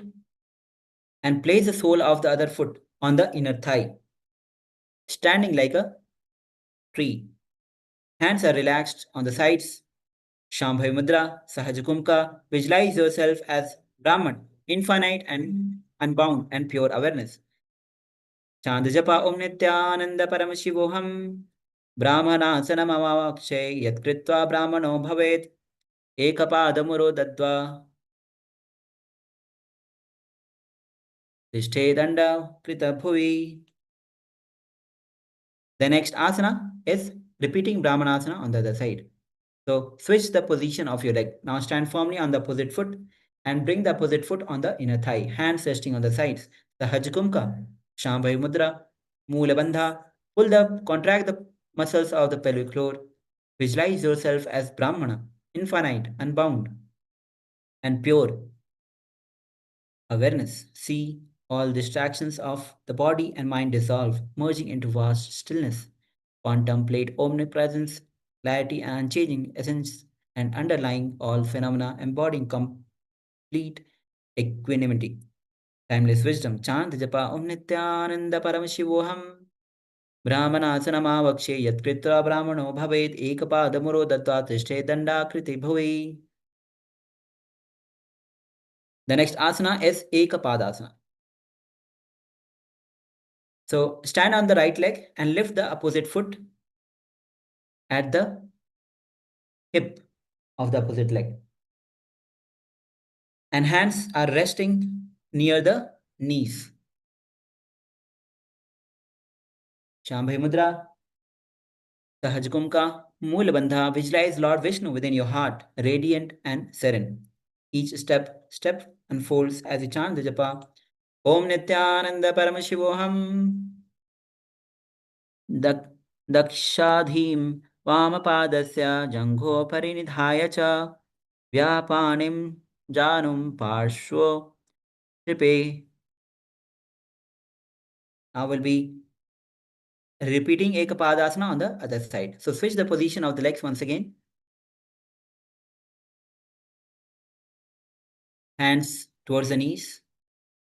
and place the sole of the other foot on the inner thigh, standing like a tree. Hands are relaxed on the sides. Shambhavi Mudra, Sahaj Kumka. Visualize yourself as Brahman, infinite and unbound and pure awareness. Chand Japa Om Nithyananda Paramashivoham. Brahmanasana Mavakshay Yat Kritva Brahmano Bhavet Ekapadamuro Dadva Tishte Danda Krita Bhuvi. The next asana is repeating Brahmanasana on the other side. So switch the position of your leg. Now stand firmly on the opposite foot and bring the opposite foot on the inner thigh. Hands resting on the sides. Sahaj Kumka, Shambhavi Mudra, Moola Bandha. Contract the muscles of the pelvic floor. Visualize yourself as Brahmana, infinite, unbound, and pure. Awareness. See all distractions of the body and mind dissolve, merging into vast stillness. Contemplate omnipresence, clarity, and unchanging essence, and underlying all phenomena, embodying complete equanimity. Timeless wisdom. Chant japa Om Nithyananda Paramashivoham. Brahmanasana Mahavakya Yat Kritra Brahmano Bhavet Ekapadamuro Datta Tishte Dandakriti Bhuvi. The next asana is Ekapadasana. So stand on the right leg and lift the opposite foot at the hip of the opposite leg. And hands are resting near the knees. Shambhavi Mudra, Sahaj Kumka, Moola Bandha. Visualize Lord Vishnu within your heart, radiant and serene. Each step unfolds as you chant the japa. Om Nithyananda Paramashivoham. Dakshadhim Vamapadasya Jangho Parinidhaya cha Vyapanim Janum Parshvo Tripe. Now we'll be repeating Ekapadasana on the other side. So switch the position of the legs once again. Hands towards the knees.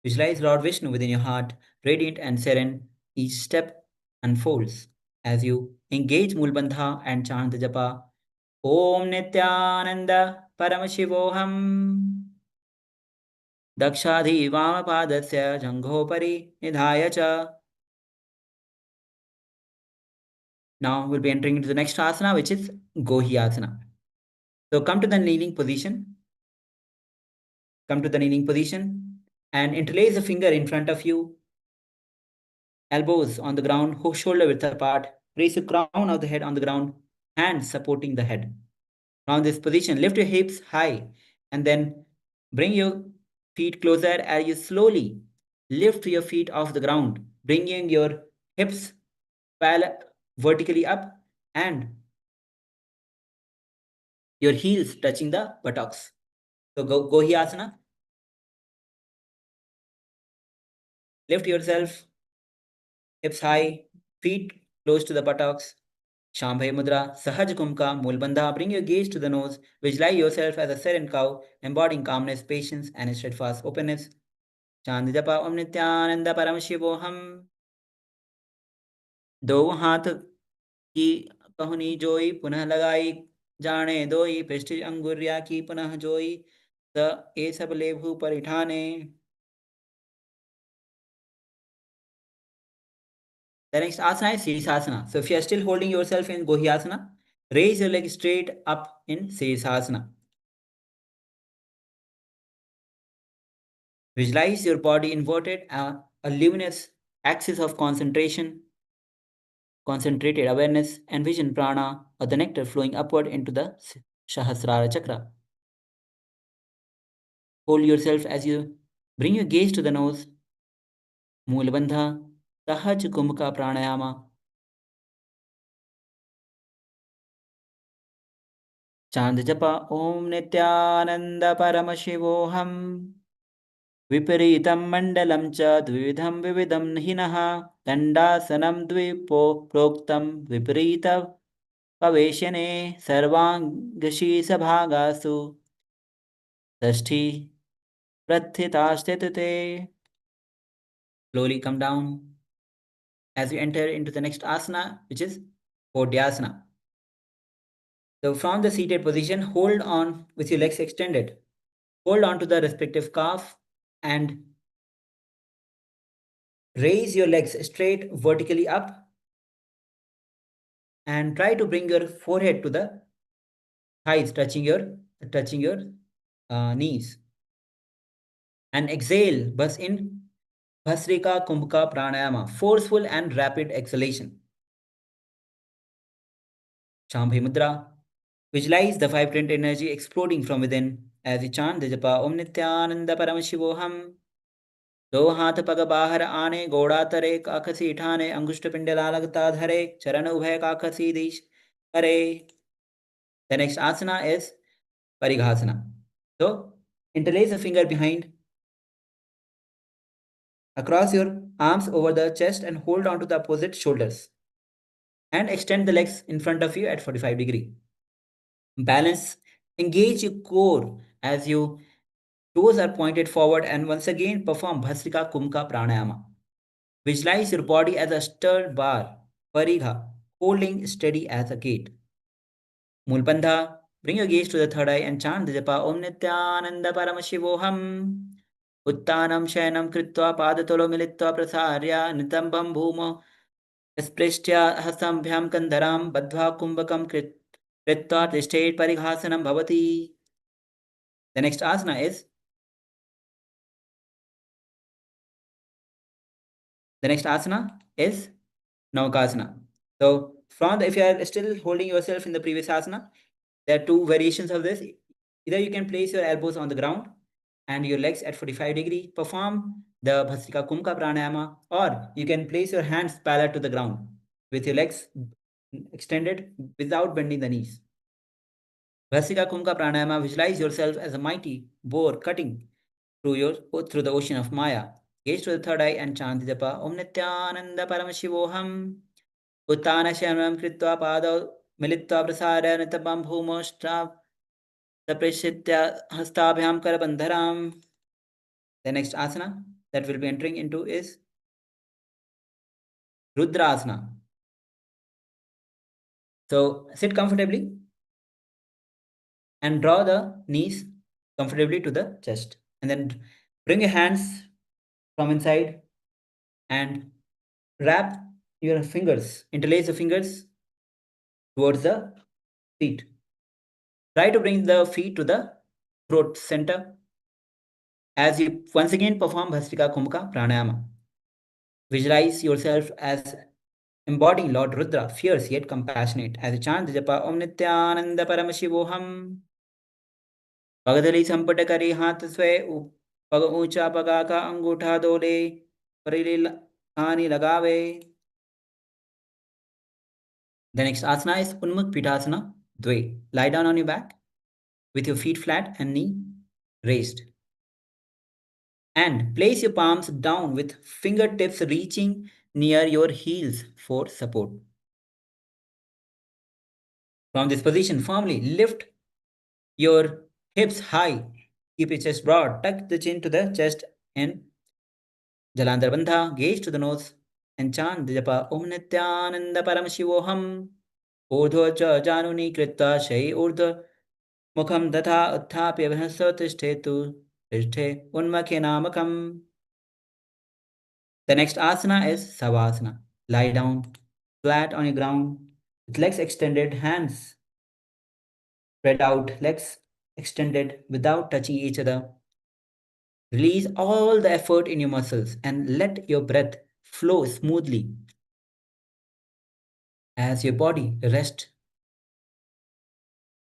Visualize Lord Vishnu within your heart, radiant and serene. Each step unfolds as you engage Mulbandha and chant the japa. Om Nithyananda Paramashivoham. Dakshadhi Vamapadasya Janghopari Nidhaya cha. Now we'll be entering into the next asana, which is Gohyasana. So come to the kneeling position. Come to the kneeling position and interlace the finger in front of you. Elbows on the ground, shoulder width apart. Place the crown of the head on the ground, hands supporting the head. From this position, lift your hips high and then bring your feet closer as you slowly lift your feet off the ground, bringing your hips vertically up and your heels touching the buttocks. So Gohyasana. Lift yourself, hips high, feet close to the buttocks. Shambhavi Mudra, Sahaj Kumka, Mulbandha. Bring your gaze to the nose. Visualize yourself as a serene cow, embodying calmness, patience, and steadfast openness. Chant japa Om Nithyananda Paramashivoham. दो हाथ की कहनी जोई पुनः लगाई जाने दोई पृष्ठ अंगुरिया की पुनः जोई त ए सब लेभु परिठाने. The next asana is Sirsasana. So if you are still holding yourself in Gohyasana, raise your leg straight up in Sirsasana. Visualize your body inverted, a luminous axis of concentration, concentrated awareness, and vision prana or the nectar flowing upward into the Sahasrara chakra. Hold yourself as you bring your gaze to the nose. Moolabandha, Sahaj Kumbhaka pranayama. Chant japa Om Nithyananda Paramashivoham. Viparitam mandalam cha dvividham vividam hinaha dandasanam dvipo proktam viparita Paveshane sarvangashi sabhagasu Sashti prathitashtetute. Slowly come down as you enter into the next asana, which is Podhyasana. So from the seated position, hold on with your legs extended. Hold on to the respective calf and raise your legs straight vertically up and try to bring your forehead to the thighs, touching your knees. And exhale, bus in Bhasrika Kumbhaka Pranayama, forceful and rapid exhalation. Shambhi Mudra. Visualize the vibrant energy exploding from within as you chant the japa Om Nithyananda Paramashivoham. दो हाथ पग बाहर आने गोड़ा तरे काखसी ठाने अंगुष्ठ पिंड लागता धरे चरण उभय काखसी दीश करे. The next asana is Parighasana. So interlace a finger behind across your arms over the chest and hold on to the opposite shoulders. And extend the legs in front of you at 45 degree. Balance, engage your core as your toes are pointed forward and once again perform Bhasrika Kumbhaka Pranayama. Visualize your body as a stirred bar, Parigha, holding steady as a gate. Mulbandha, bring your gaze to the third eye and chant the japa Om Nithyananda Paramashivoham. Uttanam Shayanam Kritva Padatolo Militva Prasarya Nitambam Bhumo Sprishtya Hasambhyam Kandaram Badhva Kumbhakam Kritva Tishtet Parighasanam Bhavati. The next asana is Navakasana. So if you are still holding yourself in the previous asana, there are two variations of this. Either you can place your elbows on the ground and your legs at 45 degree, perform the Bhasrika Kumbhaka Pranayama, or you can place your hands parallel to the ground with your legs extended without bending the knees. Bhasrika Kumbhaka Pranayama, visualize yourself as a mighty boar cutting through the ocean of Maya. Gaze to the third eye and chant the japa Om Nithyananda Paramashivoham. Uttana Shayanam Kritva Pada Militva Prasarya Nitabam Bhumoshtra Saprishitya Hastabhyam Karabandharam. The next asana that we'll be entering into is Rudrasana. So sit comfortably and draw the knees comfortably to the chest. And then bring your hands from inside and wrap your fingers, interlace the fingers towards the feet. Try to bring the feet to the throat center as you once again perform Bhasrika Kumbhaka Pranayama. Visualize yourself as embodying Lord Rudra, fierce yet compassionate, as you chant the japa Om Nithyananda Paramashivoham. Pagadali Sampata Kari Hath Sve Pag Ucha Pagaka Angutha Dole Parili Kani Lagave. The next asana is Unmukh Pitasana Dve. Lie down on your back with your feet flat and knee raised. And place your palms down with fingertips reaching near your heels for support. From this position, firmly lift your hips high. Keep your chest broad. Tuck the chin to the chest and Jalandhar Bandha. Gaze to the nose and chant the japa Om Nithyananda Paramashivoham. Urdhva cha januni kritta shai urdhva mukham datha utthapya vihasa tishthetu tishthe unmakhe namakam. The next asana is Savasana. Lie down flat on your ground with legs extended, hands spread out, legs extended without touching each other. Release all the effort in your muscles and let your breath flow smoothly as your body rests.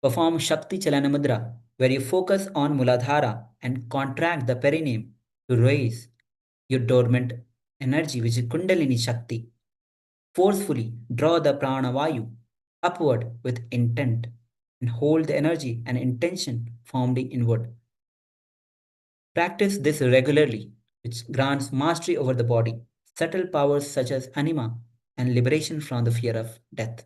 Perform Shakti Chalana Mudra, where you focus on Muladhara and contract the perineum to raise your dormant energy, which is Kundalini Shakti. Forcefully draw the prana vayu upward with intent and hold the energy and intention firmly inward. Practice this regularly, which grants mastery over the body, subtle powers such as anima, and liberation from the fear of death.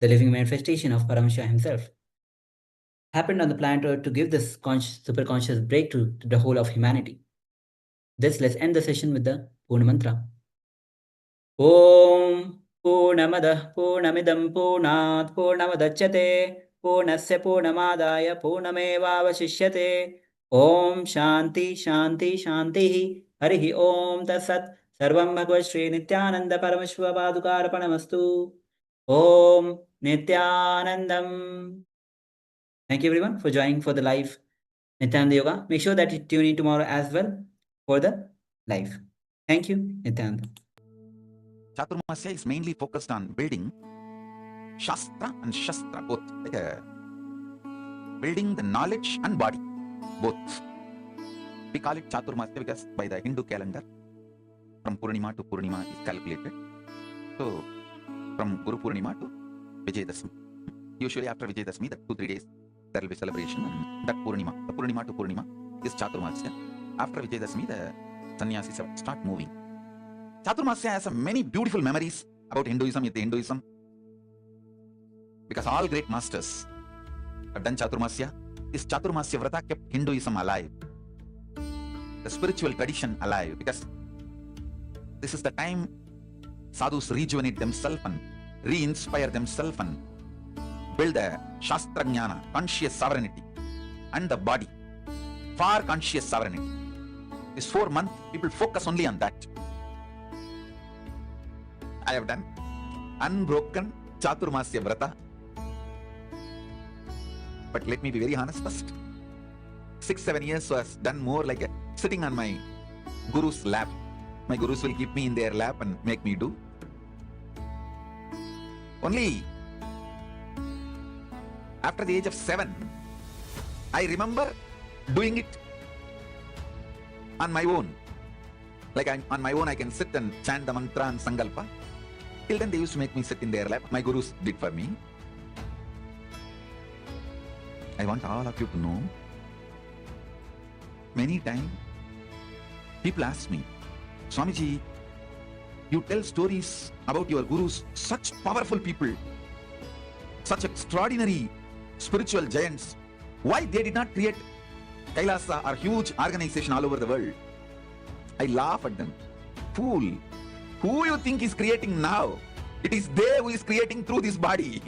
the living manifestation of Paramashiva himself, happened on the planet Earth to give this superconscious breakthrough to the whole of humanity. Let's end the session with the Purna Mantra. Om Purnamadah Purnamidam Purnat Purnamadachyate Purnasya Purnamadaya Purnamevavashishyate. Om Shanti Shanti Shanti Harihi Om Tatsat Sarvam Bhagavad Shri Nithyananda Paramashiva Padukarpanamastu. Om Nithyanandam. Thank you everyone for joining for the live Nithyananda Yoga. Make sure that you tune in tomorrow as well for the live. Thank you, Nithyananda. Chaturmasya is mainly focused on building Shastra and Shastra, both. Building the knowledge and body, both. We call it Chaturmasya because by the Hindu calendar, from Purnima to Purnima is calculated. So, from Guru Purnima to Vijayadasmi. Usually after Vijayadasmi, the 2-3 days, there will be celebration, and that Purnima, the Purnima to Purnima is Chaturmasya. After Vijayadasmi, the sannyasis start moving. Chaturmasya has many beautiful memories about Hinduism, Hinduism, because all great masters have done Chaturmasya. This Chaturmasya Vrata kept Hinduism alive, the spiritual tradition alive, because this is the time sadhus rejuvenate themselves and re-inspire themselves and build a Shastra Jnana, conscious sovereignty, and the body, far conscious sovereignty. This 4 months, people focus only on that. I have done unbroken Chaturmasya Vrata. But let me be very honest first. 6-7 years was done more like sitting on my guru's lap. My gurus will keep me in their lap and make me do. Only after the age of 7, I remember doing it on my own. Like on my own, I can sit and chant the mantra and sankalpa. Till then, they used to make me sit in their lap. My gurus did for me. I want all of you to know, many times, people ask me, Swamiji, you tell stories about your gurus, such powerful people, such extraordinary spiritual giants. Why they did not create Kailasa or huge organization all over the world? I laugh at them. Fool. Who you think is creating now? It is they who is creating through this body.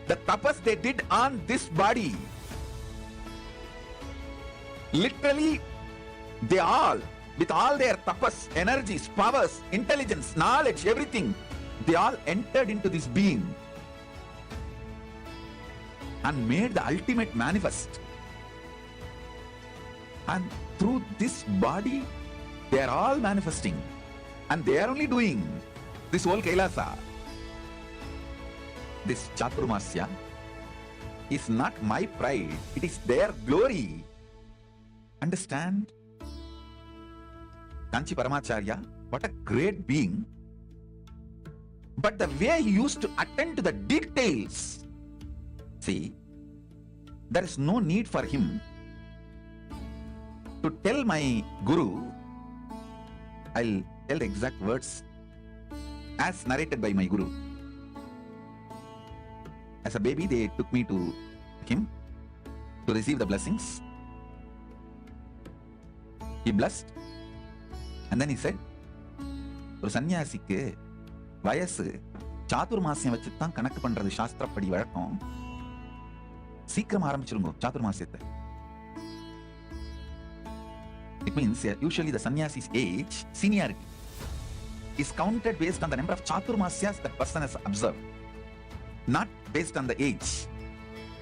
The tapas they did on this body, literally, they all, with all their tapas, energies, powers, intelligence, knowledge, everything, they all entered into this being and made the ultimate manifest. And through this body, they are all manifesting. And they are only doing this whole Kailasa. This Chaturmasya is not my pride, it is their glory. Understand? Kanchi Paramacharya, what a great being. But the way he used to attend to the details, see, there is no need for him to tell my guru. I'll tell the exact words as narrated by my guru. As a baby, they took me to him to receive the blessings. He blessed, and then he said, ஒரு சன்னியாசிக்கு வயசு சாதுர்மாசியம் வச்சுதான் கணக்கு பண்றது சாஸ்திரப்படி வழக்கம். சீக்கிரம் ஆரம்பிச்சிருங்க சாதுர்மாசியத்தை. It means usually the sannyasi's age, seniority, is counted based on the number of chaturmasyas that person has observed, not based on the age.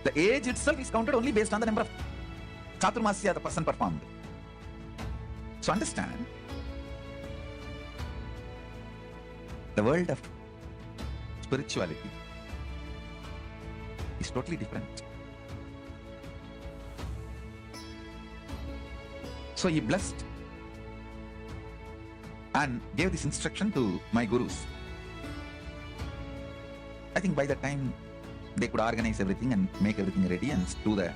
The age itself is counted only based on the number of chaturmasya the person performed. So understand, the world of spirituality is totally different. So he blessed and gave this instruction to my gurus. I think by the time they could organize everything and make everything ready and do the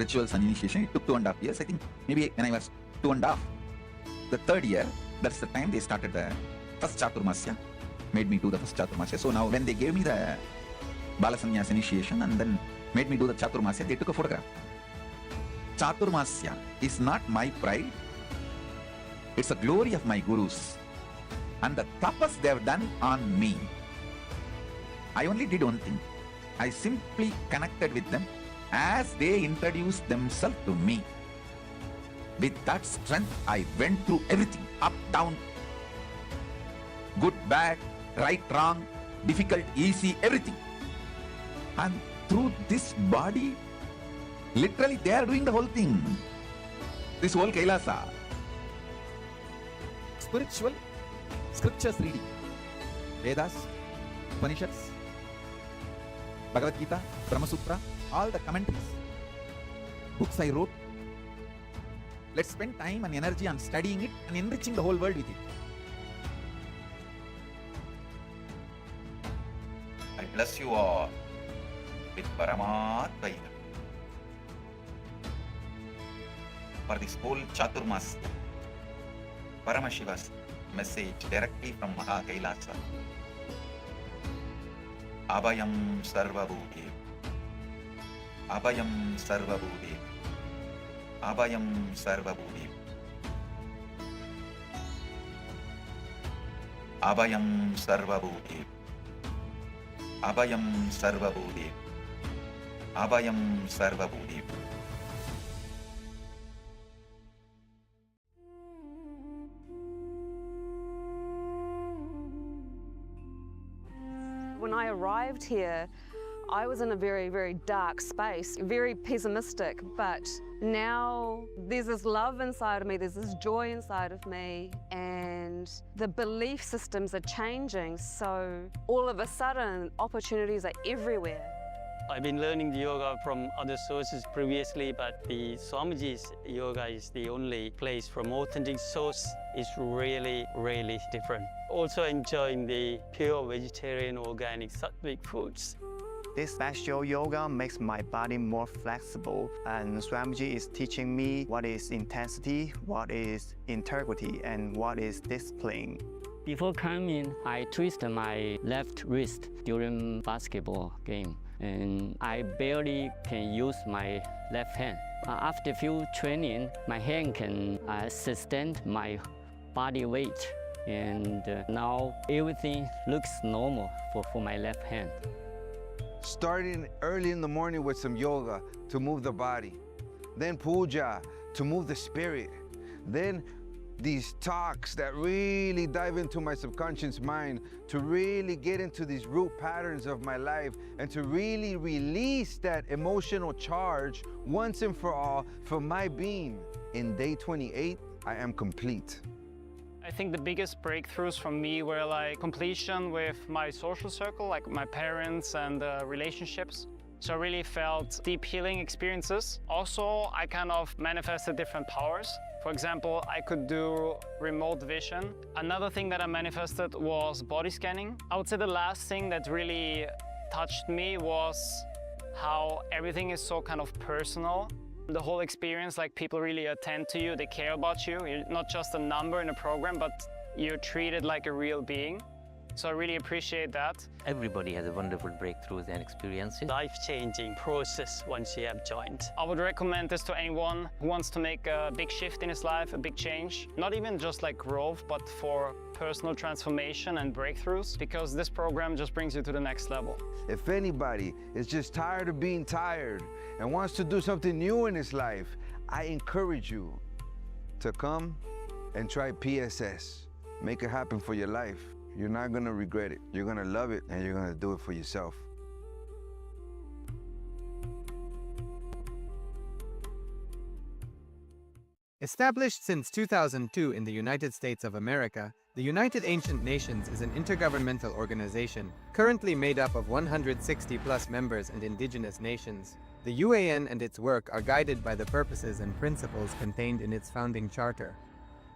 rituals and initiation, it took 2.5 years. I think maybe when I was 2.5, the 3rd year, that's the time they started the first Chaturmasya. made me do the first Chaturmasya. So now when they gave me the Balasanyas initiation and then made me do the Chaturmasya, they took a photograph. Chaturmasya is not my pride. It's a glory of my gurus. And the tapas they have done on me. I only did one thing. I simply connected with them as they introduced themselves to me. With that strength, I went through everything, up, down, good, bad, right, wrong, difficult, easy, everything. And through this body, literally they are doing the whole thing. This whole Kailasa. Spiritual scriptures reading. Vedas, Upanishads, Bhagavad Gita, Brahma Sutra, all the commentaries. Books I wrote. Let's spend time and energy on studying it and enriching the whole world with it. I bless you all with Paramatma for this whole Chaturmasya, Paramashiva's message directly from Maha Kailasa. Abhayam Sarva Bhuti, Abhayam Sarva Bhuti, Abhayam Sarva Bhuti, Abhayam Sarva Bhuti, Abhayam Sarva Bhuti, Abhayam Sarva Bhuti. When I arrived here, I was in a very, very dark space, very pessimistic, but now there's this love inside of me, there's this joy inside of me, and the belief systems are changing, so all of a sudden opportunities are everywhere. I've been learning the yoga from other sources previously, but the Swamiji's yoga is the only place from authentic source. It's really, really different. Also enjoying the pure vegetarian, organic, sattvic foods. This special yoga makes my body more flexible, and Swamiji is teaching me what is intensity, what is integrity, and what is discipline. Before coming, I twisted my left wrist during basketball game, and I barely can use my left hand. After few training, my hand can sustain my body weight, and now everything looks normal for my left hand. Starting early in the morning with some yoga to move the body, then puja to move the spirit, then these talks that really dive into my subconscious mind to really get into these root patterns of my life and to really release that emotional charge once and for all for my being. In day 28, I am complete. I think the biggest breakthroughs for me were like completion with my social circle, like my parents and relationships. So I really felt deep healing experiences. Also, I kind of manifested different powers. For example, I could do remote vision. Another thing that I manifested was body scanning. I would say the last thing that really touched me was how everything is so kind of personal. The whole experience, like people really attend to you, they care about you. You're not just a number in a program, but you're treated like a real being. So I really appreciate that. Everybody has a wonderful breakthroughs and experiences. Life-changing process once you have joined. I would recommend this to anyone who wants to make a big shift in his life, a big change. Not even just like growth, but for personal transformation and breakthroughs, because this program just brings you to the next level. If anybody is just tired of being tired and wants to do something new in his life, I encourage you to come and try PSS. Make it happen for your life. You're not gonna regret it. You're gonna love it, and you're gonna do it for yourself. Established since 2002 in the United States of America, the United Ancient Nations is an intergovernmental organization currently made up of 160+ members and indigenous nations. The UAN and its work are guided by the purposes and principles contained in its founding charter.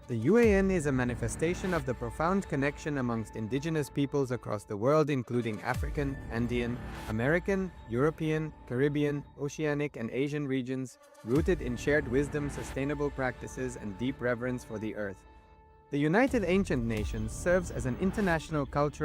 The UAN is a manifestation of the profound connection amongst indigenous peoples across the world, including African, Andean, American, European, Caribbean, Oceanic, and Asian regions, rooted in shared wisdom, sustainable practices, and deep reverence for the earth. The United Ancient Nations serves as an international cultural